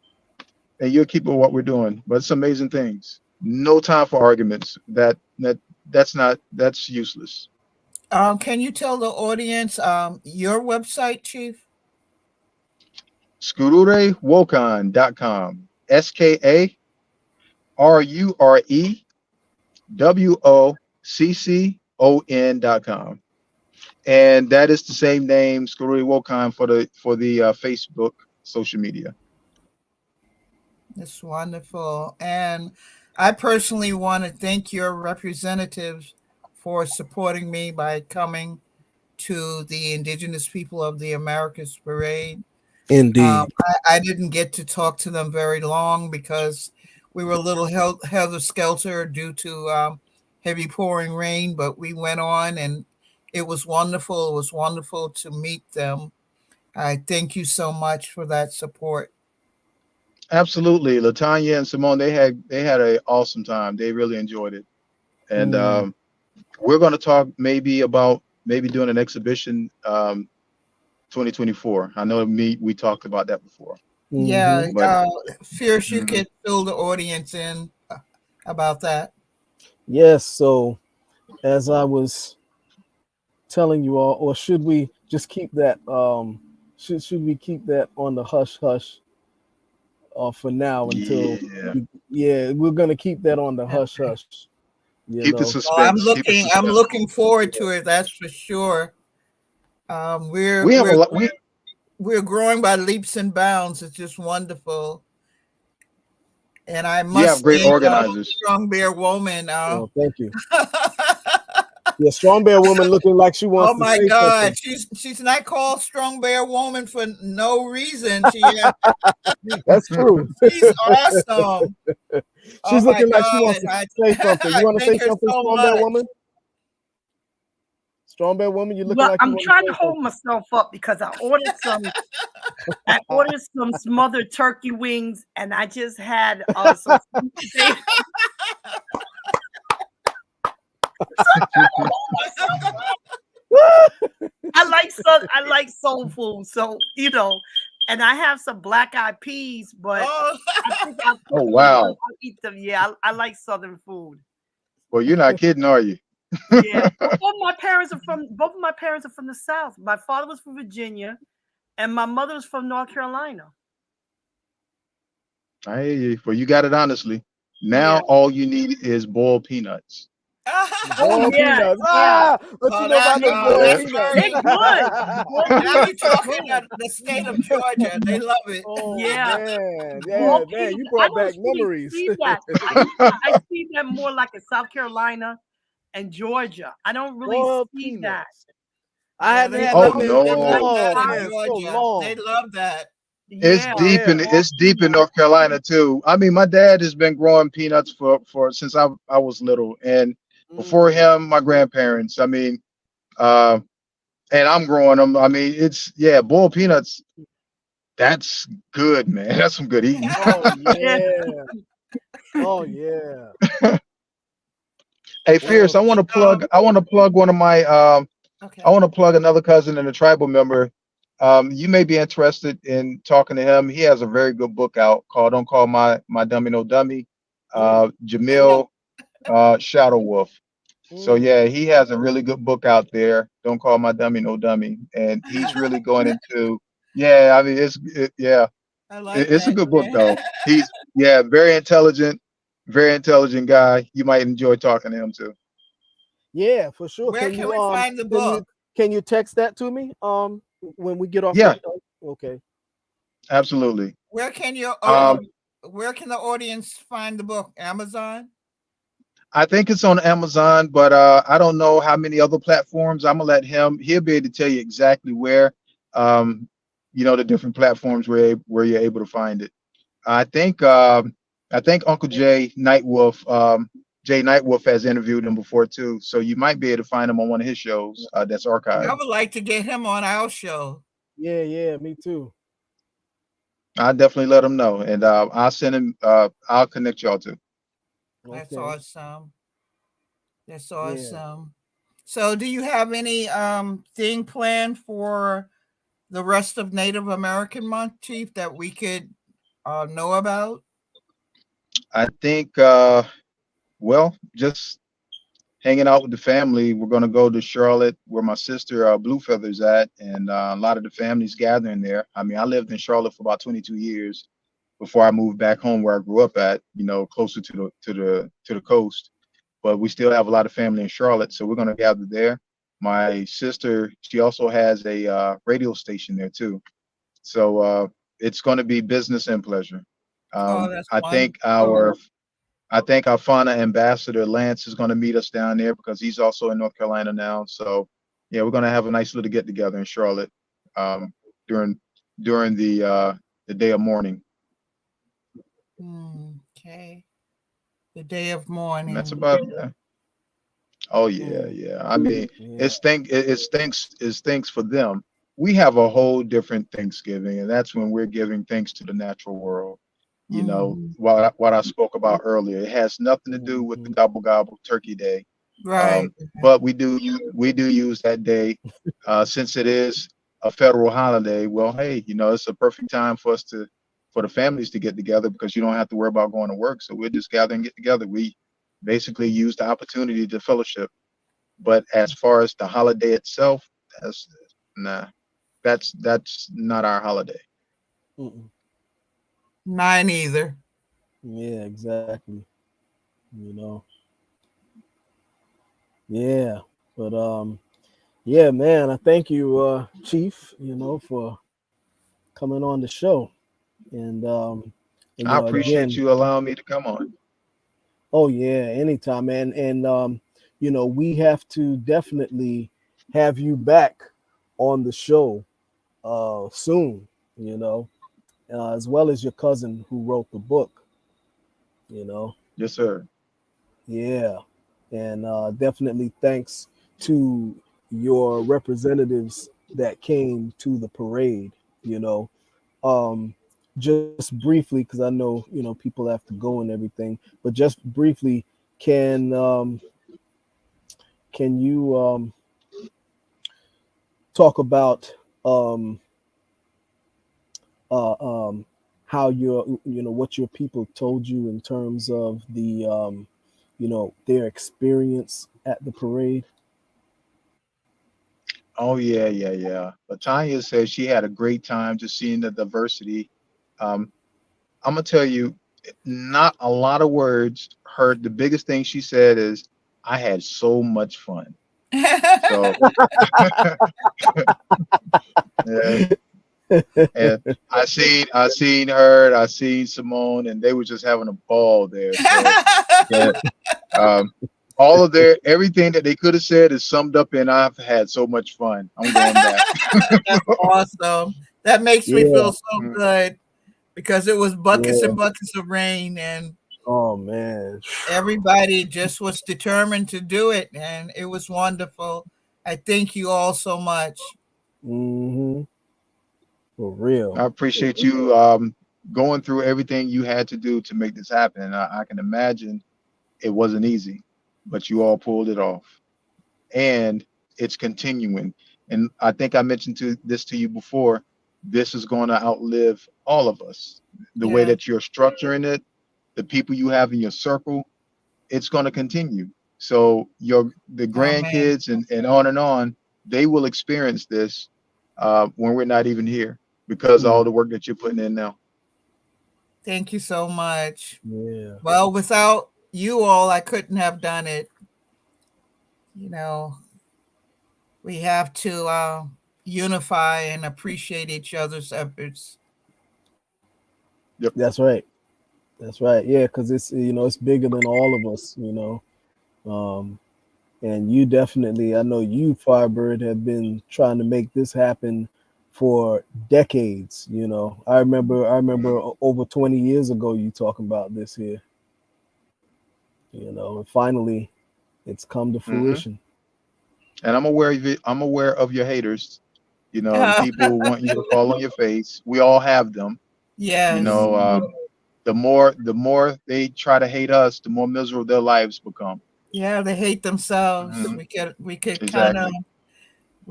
S3: and you'll keep with what we're doing. But it's amazing things. No time for arguments. That's useless.
S2: Can you tell the audience your website, Chief?
S3: SkarureWoccon.com. SkarureWoccon.com. And that is the same name, Skarure Woccon, for the Facebook social media.
S2: That's wonderful. And I personally want to thank your representatives for supporting me by coming to the Indigenous People of the Americas Parade.
S1: Indeed.
S2: I didn't get to talk to them very long because we were a little helter-skelter due to heavy pouring rain, but we went on and it was wonderful. It was wonderful to meet them. I thank you so much for that support.
S3: Absolutely. Latanya and Simone, they had an awesome time. They really enjoyed it. And we're going to talk maybe about doing an exhibition 2024. I know we talked about that before.
S2: Yeah, Fierce, you could fill the audience in about that.
S1: Yes, so as I was telling you all, or should we just keep that should we keep that on the hush hush for now until we're gonna keep that on the hush hush.
S3: Keep the suspense.
S2: Well, I'm looking forward to it, that's for sure. We're growing by leaps and bounds. It's just wonderful. And I must
S3: have great organizers.
S2: Strong Bear Woman.
S1: Thank you. Yeah, Strong Bear Woman looking like she wants to say something. Oh my God,
S2: she's not called Strong Bear Woman for no reason.
S1: That's true.
S2: She's awesome.
S1: She's looking like she wants to say something. You want to say something, Strong Bear Woman? Strong Bear Woman, you looking like
S4: I'm trying to hold myself up because I ordered some smothered turkey wings, and I just had some. I like soul food, so you know, and I have some black eyed peas, but I think I'll eat them. Yeah, I like Southern food.
S3: Well, you're not kidding, are you?
S4: Yeah, both of my parents are from the South. My father was from Virginia, and my mother was from North Carolina.
S3: I hear you. Well, you got it honestly. Now all you need is boiled peanuts.
S1: Boiled peanuts. What you know about the boiled peanuts?
S4: They're good.
S2: Now you're talking about the state of Georgia. They love it.
S1: Oh,
S4: yeah,
S1: man, you brought back memories.
S4: I see them more like in South Carolina and Georgia. I don't really see that.
S1: I haven't had
S3: so
S2: long. They love that.
S4: Yeah.
S3: It's deep in North Carolina too. I mean, my dad has been growing peanuts for since I was little, and before him, my grandparents. I mean, uh, and I'm growing them. I mean, boiled peanuts. That's good, man. That's some good eating.
S1: Oh
S4: Yeah.
S1: yeah. Oh yeah.
S3: Hey, Fierce,
S1: Well,
S3: I want to plug one of my I
S2: Okay.
S3: want to plug another cousin and a tribal member. You may be interested in talking to him. He has a very good book out called "Don't Call My Dummy No Dummy." Jamil Shadow Wolf. So
S1: mm,
S3: yeah, he has a really good book out there. Don't call my dummy no dummy, and he's really going into yeah. I mean, yeah,
S2: I like
S3: it's a
S2: that.
S3: good book though. He's very intelligent guy. You might enjoy talking to him too.
S1: yeah, for sure.
S2: Where can we find the
S1: Can you
S2: book?
S1: can you text that to me when we get off
S3: Yeah,
S1: the okay.
S3: absolutely.
S2: Where can your
S3: Um,
S2: where can the audience find the book? Amazon?
S3: I think it's on Amazon, but I don't know how many other platforms. I'm gonna let him. He'll be able to tell you exactly where. Um, the different platforms where you're able to find it. I think I think Uncle Jay Nightwolf has interviewed him before too. So you might be able to find him on one of his shows that's
S2: I
S3: archived.
S2: would like to get him on our show.
S1: Yeah, yeah, me too.
S3: I'll definitely let him know, and I'll send him. I'll connect y'all to.
S2: That's
S1: Okay.
S2: awesome. That's
S1: Yeah.
S2: awesome. So do you have any thing planned for the rest of Native American month, Chief, that we could know about?
S3: I think well, just hanging out with the family. We're gonna go to Charlotte, where my sister Blue Feather's at, and a lot of the family's gathering there. I mean, I lived in Charlotte for about 22 years before I moved back home where I grew up at. Closer to the coast. But we still have a lot of family in Charlotte, so we're gonna gather there. My sister, she also has a radio station there too. So it's going to be business and pleasure.
S2: Oh, that's
S3: I think
S2: wonderful.
S3: our fauna ambassador Lance is going to meet us down there because he's also in North Carolina now. So yeah, we're going to have a nice little get together in Charlotte um, during the day of mourning.
S2: Okay. The day of
S3: And that's
S2: mourning.
S3: about Oh yeah,
S1: Mm,
S3: yeah. I mean,
S1: yeah.
S3: it's thanks for them. We have a whole different Thanksgiving, and that's when we're giving thanks to the natural world.
S2: Mhm.
S3: What I spoke about earlier. It has nothing to do with the
S1: Mhm.
S3: gobble gobble turkey day.
S2: Right.
S3: But we do use that day since it is a federal holiday. Well, hey, it's a perfect time for the families to get together because you don't have to worry about going to work. So we'll just gather and get together. We basically use the opportunity to fellowship. But as far as the holiday itself, that's nah, that's not our holiday.
S1: Mm-mm.
S2: Mine either.
S1: Yeah, exactly. You know. Yeah. But yeah, man, I thank you, Chief, for coming on the show. And
S3: I appreciate
S1: again,
S3: you allowing me to come on.
S1: oh yeah, anytime, man. And we have to definitely have you back on the show soon, you know, as well as your cousin who wrote the book, you know.
S3: Yes, sir.
S1: Yeah. And definitely thanks to your representatives that came to the parade, you know. Um, just briefly, because I know, people have to go and everything, but just briefly, can can you talk about um, uh, um, how what your people told you in terms of their experience at the parade?
S3: Oh yeah, yeah, yeah. But Tanya says she had a great time just seeing the diversity. Um, I'm gonna tell you, not a lot of words. Her The biggest thing she said is, "I had so much fun." So yeah, and I seen her, I seen Simone, and they were just having a ball there. So yeah, um, all of everything that they could have said is summed up in, "I've had so much fun. I'm going back."
S2: That's awesome. That makes me
S1: Yeah,
S2: feel so good because it was buckets
S1: yeah.
S2: and buckets of rain, and
S1: Oh man.
S2: everybody just was determined to do it, and it was wonderful. I thank you all so much.
S1: Hmm. For real.
S3: I appreciate you going through everything you had to do to make this happen. I can imagine it wasn't easy, but you all pulled it off, and it's continuing. And I think I mentioned this to you before. This is going to outlive all of us. The way
S2: Yeah.
S3: that you're structuring it, the people you have in your circle, it's going to continue. So the
S2: Amen.
S3: grandkids and on, they will experience this when we're not even here because of all
S1: Mm,
S3: the work that you're putting in now.
S2: Thank you so much.
S1: yeah.
S2: Well, without you all, I couldn't have done it. You know, we have to unify and appreciate each other's efforts.
S3: Yep.
S1: That's right. That's right. Yeah, because it's it's bigger than all of us. Um, and you definitely, I know you, Firebird, have been trying to make this happen for decades. I remember over 20 years ago you talking about this here. And finally it's come to
S3: Hmm.
S1: fruition.
S3: And I'm aware of it. I'm aware of your haters. The people want you to fall on your face. We all have them. You
S2: Yes.
S3: know,
S1: Mhm.
S3: the more they try to hate us, the more miserable their lives become.
S2: Yeah, they hate themselves.
S3: Hmm.
S2: We could kind of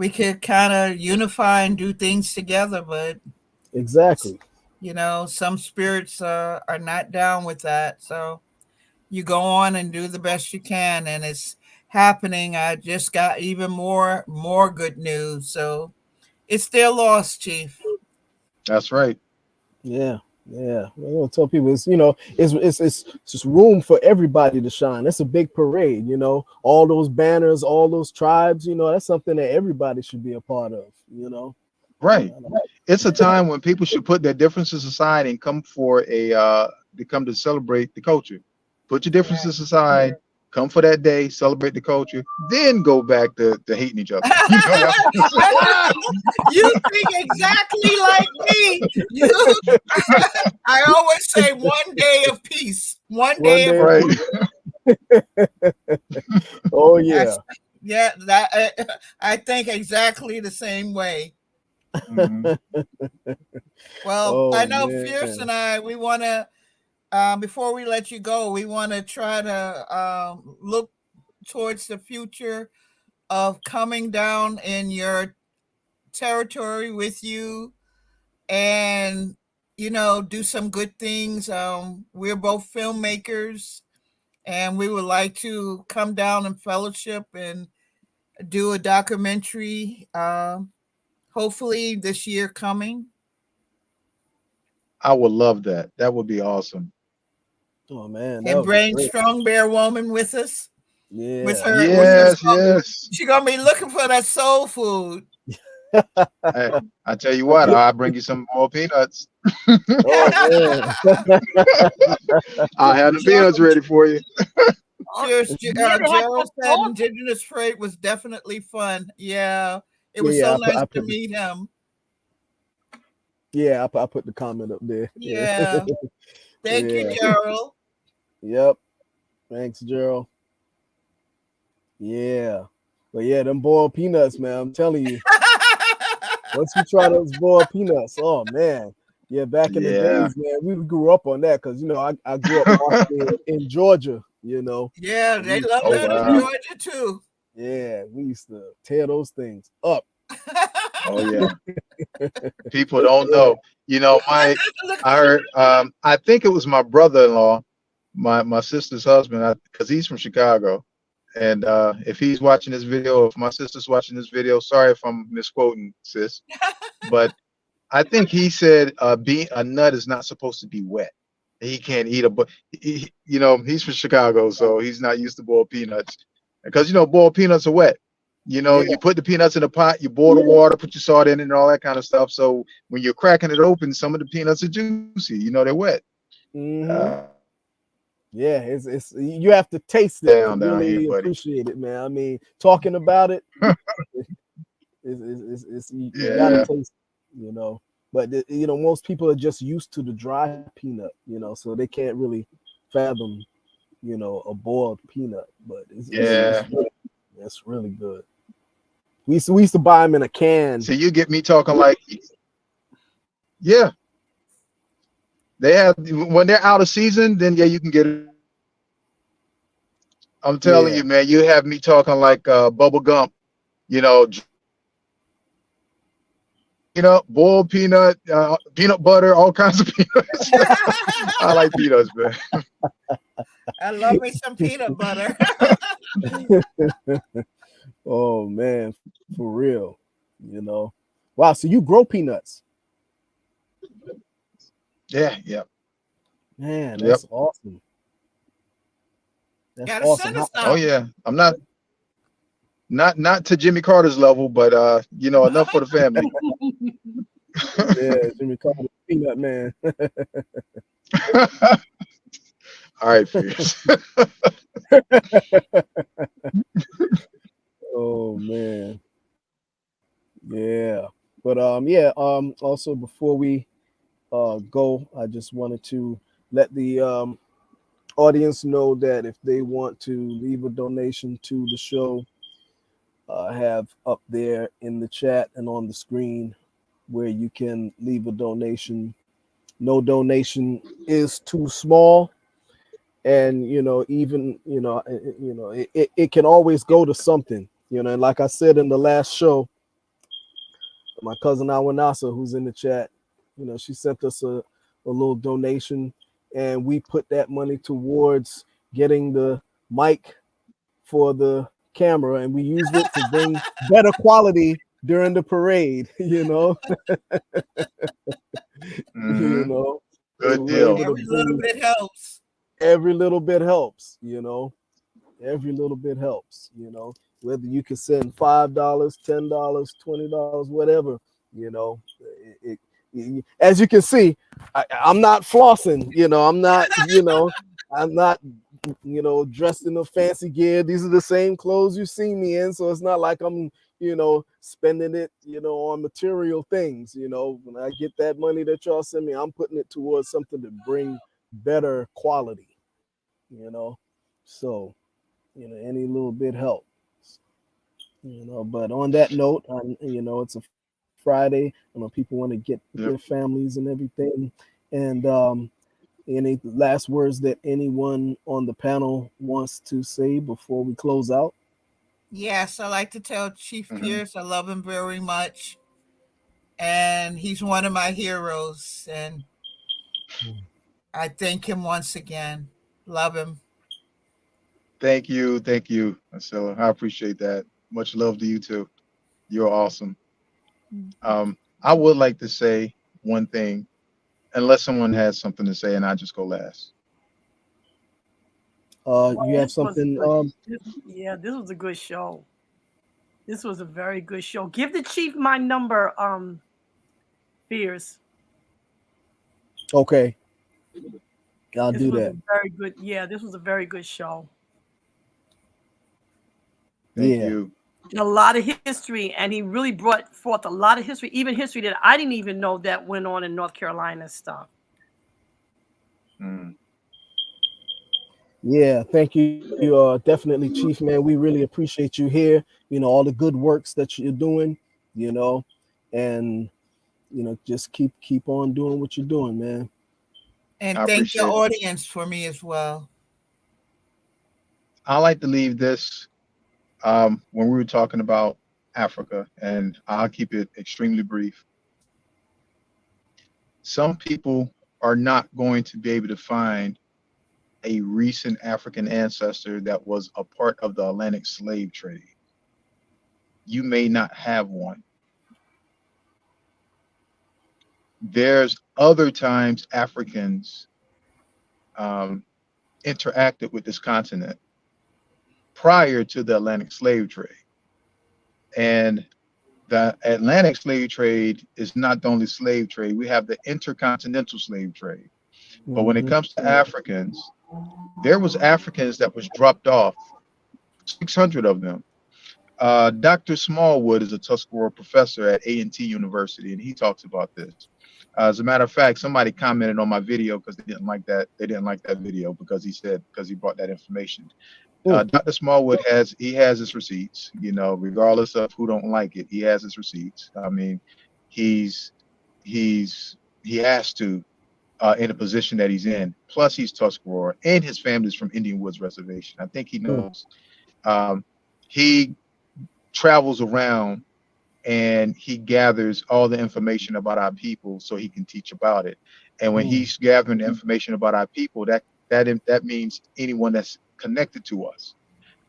S3: Exactly.
S2: unify and do things together, but
S1: Exactly.
S2: some spirits are not down with that. So you go on and do the best you can, and it's happening. I just got even more good news. So it's their loss, Chief.
S3: That's right.
S1: Yeah. Yeah. I tell people it's just room for everybody to shine. That's a big parade. All those banners, all those tribes. That's something that everybody should be a part of.
S3: Right. It's a time when people should put their differences aside and come for to come to celebrate the culture. Put your differences aside, come for that day, celebrate the culture, then go back to hating each other.
S2: You think exactly like me. You, I always say one day of peace. One
S1: One
S2: day of
S1: day.
S3: Right.
S1: Oh yeah.
S2: that's, yeah. That I think exactly the same way.
S3: Hmm.
S2: Well, I
S1: Oh
S2: know Fierce
S1: man.
S2: and I. We want to before we let you go. We want to try to look towards the future of coming down in your territory with you and do some good things. We're both filmmakers, and we would like to come down and fellowship and do a documentary. Hopefully this year coming.
S3: I would love that. That would be awesome.
S1: Oh man, that
S2: And
S1: would be
S2: bring
S1: great.
S2: Strong Bear Woman with us. With
S1: Yeah.
S2: her
S3: Yes,
S2: soul.
S3: yes.
S2: She gonna be looking for that soul food.
S3: Hey, I tell you what, I'll bring you some more peanuts.
S1: Oh man.
S3: I'll have the
S2: Ger-
S3: peanuts ready for you.
S2: Fierce,
S4: Yeah, they have
S2: Gerald
S4: some
S2: said
S4: sauce.
S2: Indigenous Freight was definitely fun. Yeah, it was
S1: Yeah,
S2: so
S1: I put,
S2: nice
S1: I
S2: to
S1: put the
S2: meet him.
S1: I put the comment up there. Yeah.
S2: Yeah, thank you,
S1: Yeah.
S2: Gerald.
S1: Yep. Thanks, Gerald. Yeah. But yeah, them boiled peanuts, man. I'm telling you, once you try those boiled peanuts, oh man. Yeah, back in the
S3: Yeah.
S1: days, man, we grew up on that because I grew up partially in Georgia.
S2: Yeah,
S1: We
S2: they
S1: used
S2: love
S3: Oh
S2: that in
S3: wow.
S2: Georgia too.
S1: yeah, we used to tear those things up.
S3: Oh yeah. People don't
S1: Yeah.
S3: know. I heard I think it was my brother-in-law, my sister's husband, because he's from Chicago. And if he's watching this video, if my sister's watching this video, sorry if I'm misquoting, sis. But I think he said being a nut is not supposed to be wet. He can't eat a but he's from Chicago, so he's not used to boiled peanuts. Because boiled peanuts are wet.
S1: Yeah.
S3: You put the peanuts in a pot, you boil the water, put your salt in it and all that kind of stuff. So when you're cracking it open, some of the peanuts are juicy. They're wet.
S1: Hmm.
S3: Uh,
S1: Yeah, it's you have to taste it to
S3: down here,
S1: really
S3: buddy.
S1: appreciate it, man. I mean, talking about it, it's you got to
S3: Yeah.
S1: taste it. but most people are just used to the dry peanut, so they can't really fathom, a boiled peanut. But
S3: Yeah.
S1: it's really good. We used to buy them in a can.
S3: So you get me talking like, yeah, they have when they're out of season, then yeah, you can get it. I'm telling
S1: Yeah,
S3: you, man, you have me talking like bubble gum, you know, peanut, boiled peanut, peanut butter, all kinds of peanuts. I like peanuts, man.
S2: I love me some peanut butter.
S1: oh man, for real, you know. Wow, so you grow peanuts?
S3: Yeah, yeah,
S1: Man,
S3: yep.
S1: that's awesome. That's
S2: Gotta
S1: awesome.
S2: send us
S3: Oh
S2: some.
S3: yeah. I'm not to Jimmy Carter's level, but enough for the family.
S1: Yeah, Jimmy Carter, Peanut Man.
S3: All right, Fierce.
S1: Oh man, yeah. But yeah. Also, before we go, I just wanted to let the audience know that if they want to leave a donation to the show, have up there in the chat and on the screen where you can leave a donation. No donation is too small, and even it can always go to something. And like I said in the last show, my cousin Awanasa, who's in the chat, she sent us a little donation, and we put that money towards getting the mic for the camera, and we used it to bring better quality during the parade. you
S3: Hmm.
S1: know we
S3: Good
S1: were able
S3: deal.
S1: to
S2: Every little
S1: bring.
S2: bit helps.
S1: Every little bit helps. Every little bit helps. Whether you can send $5, $10, $20, whatever. you know as you can see, I'm not flossing. I'm not dressed in a fancy gear. These are the same clothes you see me in, so it's not like I'm spending it on material things. When I get that money that y'all send me, I'm putting it towards something to bring better quality. So any little bit helps. But on that note, it's a Friday. People want to get with their
S3: Yep.
S1: families and everything. And any last words that anyone on the panel wants to say before we close out?
S2: Yes, I like to tell Chief
S3: Hmm.
S2: Pierce I love him very much. And he's one of my heroes. And I thank him once again. Love him.
S3: Thank you, Marcella. I appreciate that. Much love to you too. You're awesome. I would like to say one thing, unless someone has something to say, and I just go last.
S1: You have
S4: This was a
S1: something?
S4: good. Yeah, this was a good show. This was a very good show. Give the chief my number, Fierce.
S1: Okay, I'll
S4: This
S1: do
S4: was a
S1: that.
S4: very good. Yeah, this was a very good show.
S3: Thank
S1: Yeah.
S3: you.
S4: A lot of history, and he really brought forth a lot of history, even history that I didn't even know that went on in North Carolina and stuff.
S3: Mm.
S1: Yeah, thank you. Definitely, Chief Man. We really appreciate you here. All the good works that you're doing. You know, and just keep on doing what you're doing, man.
S2: And
S3: I
S2: thank your
S3: appreciate it.
S2: audience for me as well.
S3: I like to leave this when we were talking about Africa, and I'll keep it extremely brief. Some people are not going to be able to find a recent African ancestor that was a part of the Atlantic slave trade. You may not have one. There's other times Africans um, interacted with this continent prior to the Atlantic slave trade. And the Atlantic slave trade is not the only slave trade. We have the intercontinental slave trade. But when it
S1: Hmm.
S3: comes to Africans, there was Africans that was dropped off, 600 of them. Dr. Smallwood is a Tuscarora professor at A&T University, and he talks about this. As a matter of fact, somebody commented on my video because they didn't like that. They didn't like that video because he brought that information.
S1: Mm,
S3: Dr. Smallwood has his receipts, regardless of who don't like it, he has his receipts. I mean, he's he has to in the position that he's in. Plus, he's Tuscarora, and his family's from Indian Woods Reservation. I think he
S1: mm,
S3: knows. He travels around and he gathers all the information about our people so he can teach about it. And when
S1: mm,
S3: he's gathering the information about our people, that means anyone that's connected to us.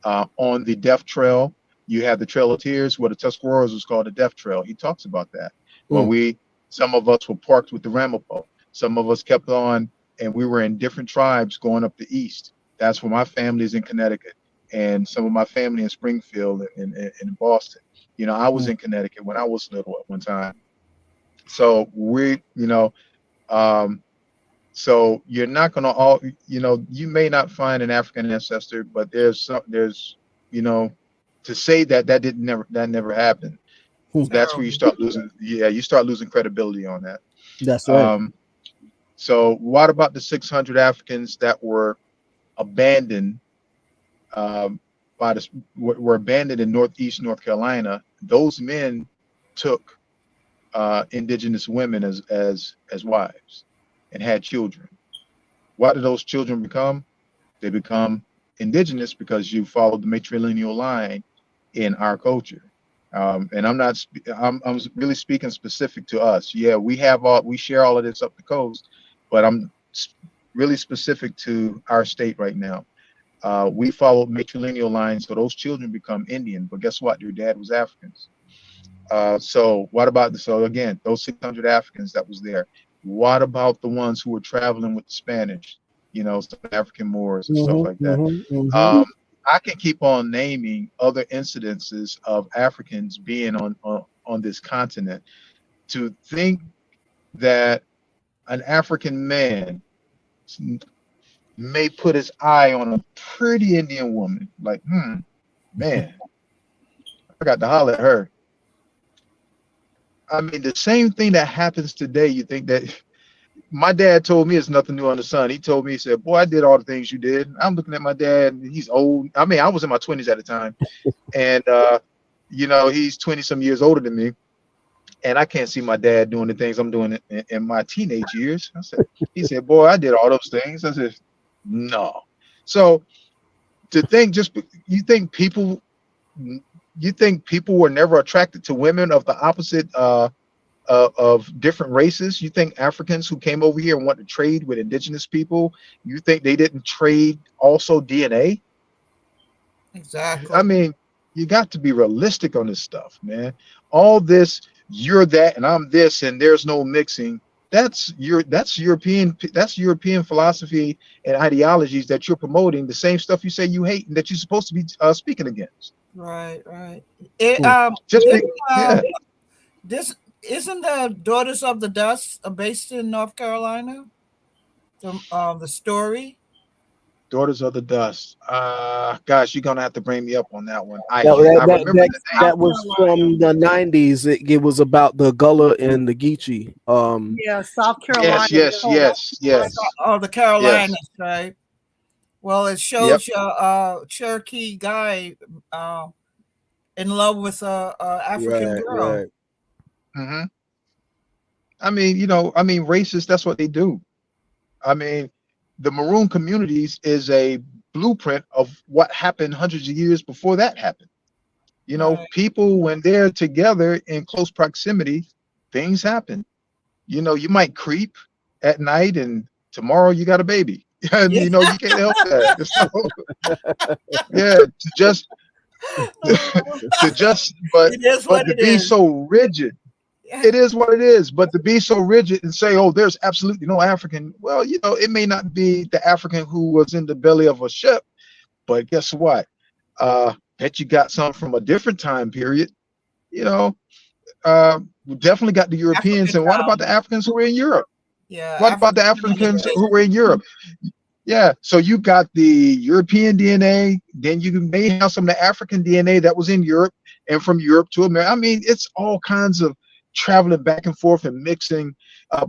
S3: On the Death Trail, you have the Trail of Tears, where the Tuscaroras was called the Death Trail. He talks about that. When
S1: mm,
S3: some of us were parked with the Ramapo, some of us kept on, and we were in different tribes going up the east. That's where my family is in Connecticut, and some of my family in Springfield and in Boston. I was
S1: mm,
S3: in Connecticut when I was little at one time. So um, so you're not going to you may not find an African ancestor, but to say that never happened.
S1: mm.
S3: That's where you start losing. Yeah, you start losing credibility on that.
S1: That's right.
S3: Um, so what about the 600 Africans that were abandoned um, were abandoned in Northeast North Carolina? Those men took indigenous women as wives and had children. What do those children become? They become indigenous because you follow the matrilineal line in our culture. And I'm really speaking specific to us. Yeah, we share all of this up the coast, but I'm really specific to our state right now. We follow matrilineal lines, so those children become Indian. But guess what? Their dad was Africans. So again, those 600 Africans that was there. What about the ones who were traveling with the Spanish? Some African Moors and stuff
S1: Hmm,
S3: like that.
S1: hmm, hmm.
S3: I can keep on naming other incidences of Africans being on this continent. To think that an African man may put his eye on a pretty Indian woman, like, man, I got to holler at her. I mean, the same thing that happens today, you think that my dad told me it's nothing new on the sun. He told me, he said, boy, I did all the things you did. I'm looking at my dad, and he's old. I mean, I was in my 20s at the time. And, he's 20 some years older than me. And I can't see my dad doing the things I'm doing in my teenage years. He said, boy, I did all those things. I said, no. So to think, you think people were never attracted to women of the opposite of different races? You think Africans who came over here and want to trade with indigenous people, you think they didn't trade also DNA?
S2: Exactly.
S3: I mean, you got to be realistic on this stuff, man. All this, you're that and I'm this and there's no mixing. That's European philosophy and ideologies that you're promoting, the same stuff you say you hate and that you're supposed to be speaking against.
S2: Right.
S3: Yeah.
S2: This isn't the Daughters of the Dust based in North Carolina. The story.
S3: Daughters of the Dust. Gosh, you're gonna have to bring me up on that one. I
S1: That,
S3: remember the name.
S1: that was from the 90s. It was about the Gullah and the Geechee.
S4: Yeah, South Carolina.
S3: Yes.
S2: Oh, the Carolinas, right? Well, it shows you Cherokee guy in love with a African girl.
S1: Right.
S3: Mm-hmm. I mean, racists, that's what they do. I mean, the Maroon communities is a blueprint of what happened hundreds of years before that happened.
S2: Right.
S3: People, when they're together in close proximity, things happen. You might creep at night and tomorrow you got a baby. And, you can't help that. So, yeah, to be so rigid. It is what it is, but to be so rigid and say, oh, there's absolutely no African. Well, it may not be the African who was in the belly of a ship, but guess what? Bet you got some from a different time period. We definitely got the Europeans.
S2: African
S3: and what about the Africans who were in Europe?
S2: Yeah.
S3: What about the Africans who were in Europe? Yeah, so you got the European DNA, then you may have some of the African DNA that was in Europe and from Europe to America. I mean, it's all kinds of traveling back and forth and mixing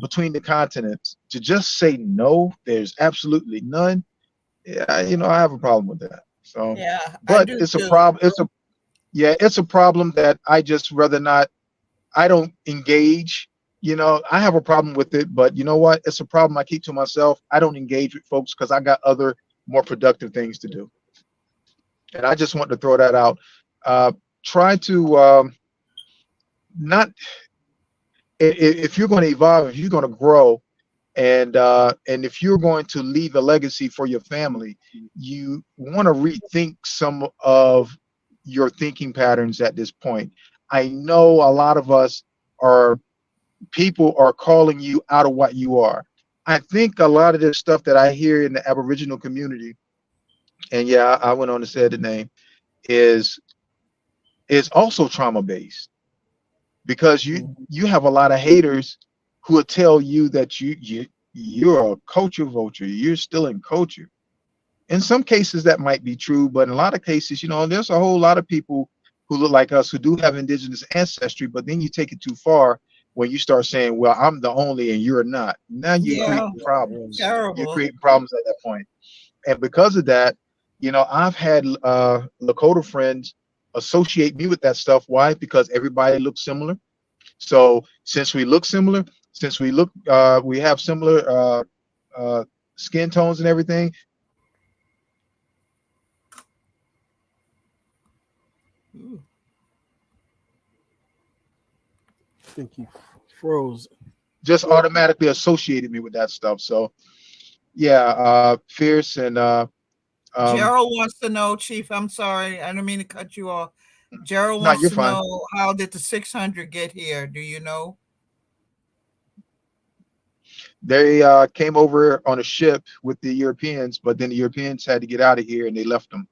S3: between the continents. To just say no, there's absolutely none. Yeah, you know, I have a problem with that. So,
S2: Yeah, I
S3: but
S2: do
S3: it's a
S2: too.
S3: problem. It's a problem that I just rather not. I don't engage. You know, I have a problem with it, but you know what? It's a problem I keep to myself. I don't engage with folks because I got other more productive things to do. And I just want to throw that out. Uh, Try to not if you're going to evolve, if you're going to grow, and if you're going to leave a legacy for your family, you want to rethink some of your thinking patterns at this point. I know a lot of us are people are calling you out of what you are. I think a lot of this stuff that I hear in the Aboriginal community, and yeah, I went on to say the name, is is also trauma based because you have a lot of haters who will tell you that you're a culture vulture, you're still in culture. In some cases that might be true, but in a lot of cases, you know, there's a whole lot of people who look like us who do have indigenous ancestry, but then you take it too far when you start saying, well, I'm the only and you're not. Now you're
S2: Yeah,
S3: creating problems. You're
S2: terrible.
S3: creating problems at that point. And because of that, you know, I've had Lakota friends associate me with that stuff. Why? Because everybody looks similar. So since we look similar, since we have similar uh, skin tones and everything.
S2: Ooh.
S1: I think he froze.
S3: Just automatically associated me with that stuff. So yeah, fierce and um,
S2: Gerald wants to know, Chief. I'm sorry, I don't mean to cut you off. Gerald
S3: no,
S2: wants
S3: you're
S2: to
S3: fine.
S2: know, how did the 600 get here? Do you know?
S3: They came over on a ship with the Europeans, but then the Europeans had to get out of here and they left them.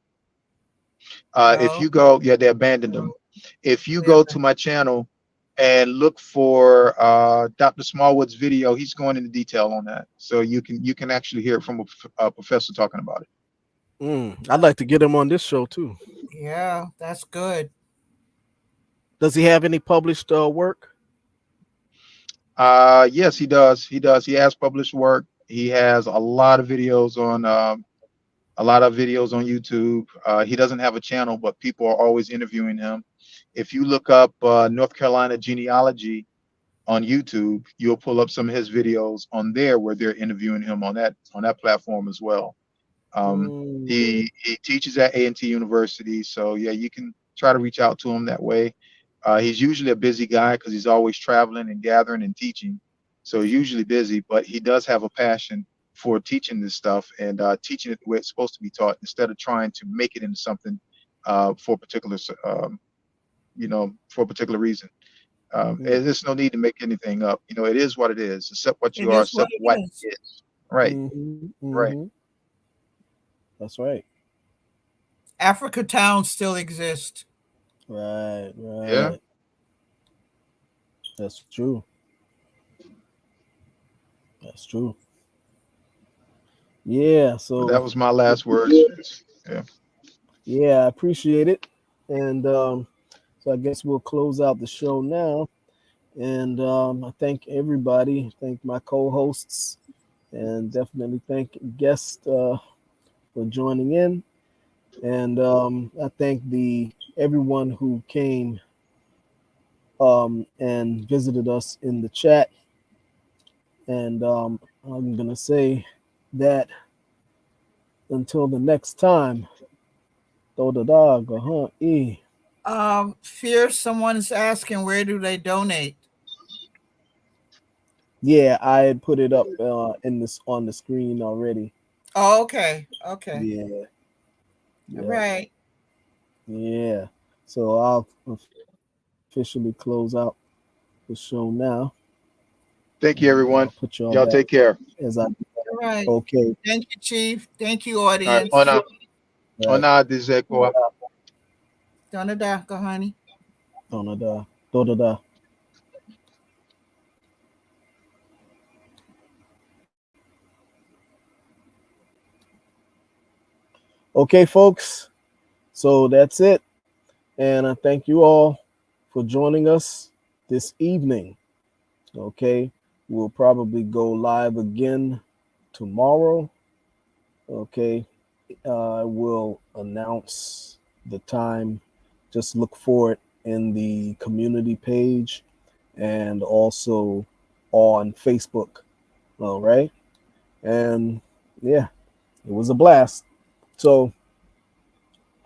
S3: If
S2: Oh,
S3: you go, yeah, they abandoned them. If you
S2: yeah.
S3: go to my channel and look for Dr. Smallwood's video, he's going into detail on that, so you can actually hear it from a professor talking about it.
S1: I'd like to get him on this show too.
S2: Yeah, that's good.
S1: Does he have any published work?
S3: Yes, he does. He does. He has published work. He has a lot of videos on YouTube. He doesn't have a channel, but people are always interviewing him. If you look up North Carolina genealogy on YouTube, you'll pull up some of his videos on there where they're interviewing him on that platform as well.
S1: Mm,
S3: He teaches at A&T University, so yeah, you can try to reach out to him that way. He's usually a busy guy because he's always traveling and gathering and teaching, so he's usually busy. But he does have a passion for teaching this stuff and teaching it the way it's supposed to be taught instead of trying to make it into something for a particular, for a particular reason. There's no need to make anything up. You know, it is what it is. Accept what you
S2: It
S3: are.
S2: is what
S3: Accept
S2: it
S3: what
S2: is.
S3: it is. Right. Right.
S1: mm-hmm. That's right.
S2: Africa Town still exists.
S1: Right,
S3: Yeah.
S1: right. That's true. That's true. Yeah,
S3: But
S1: so
S3: that was my last words. Yeah.
S1: yeah, I appreciate it. And so I guess we'll close out the show now. And I thank everybody, thank my co-hosts, and definitely thank guests for joining in. And I thank the everyone who came and visited us in the chat. And I'm gonna say that until the next time, throw the dog, huh?
S2: Fear someone's asking, where do they donate?
S1: Yeah, I had put it up in this on the screen already.
S2: Oh, okay. Okay.
S1: Yeah,
S2: All
S1: yeah,
S2: right.
S1: yeah. So I'll officially close out the show now,
S3: Thank you,
S1: and
S3: everyone.
S1: I'll put y'all
S3: Y'all
S1: back
S3: take care.
S1: as I.
S2: All right.
S1: Okay,
S2: Thank you, Chief. Thank you,
S3: All right.
S2: audience.
S1: right.
S3: Dizeko.
S2: Donada, honey.
S1: Da da. Okay, folks. So that's it, and I thank you all for joining us this evening. Okay, we'll probably go live again tomorrow. Okay, I will announce the time. Just look for it in the community page and also on Facebook. All right. And yeah, it was a blast. So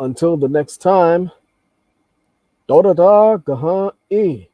S1: until the next time, da da da gaha e.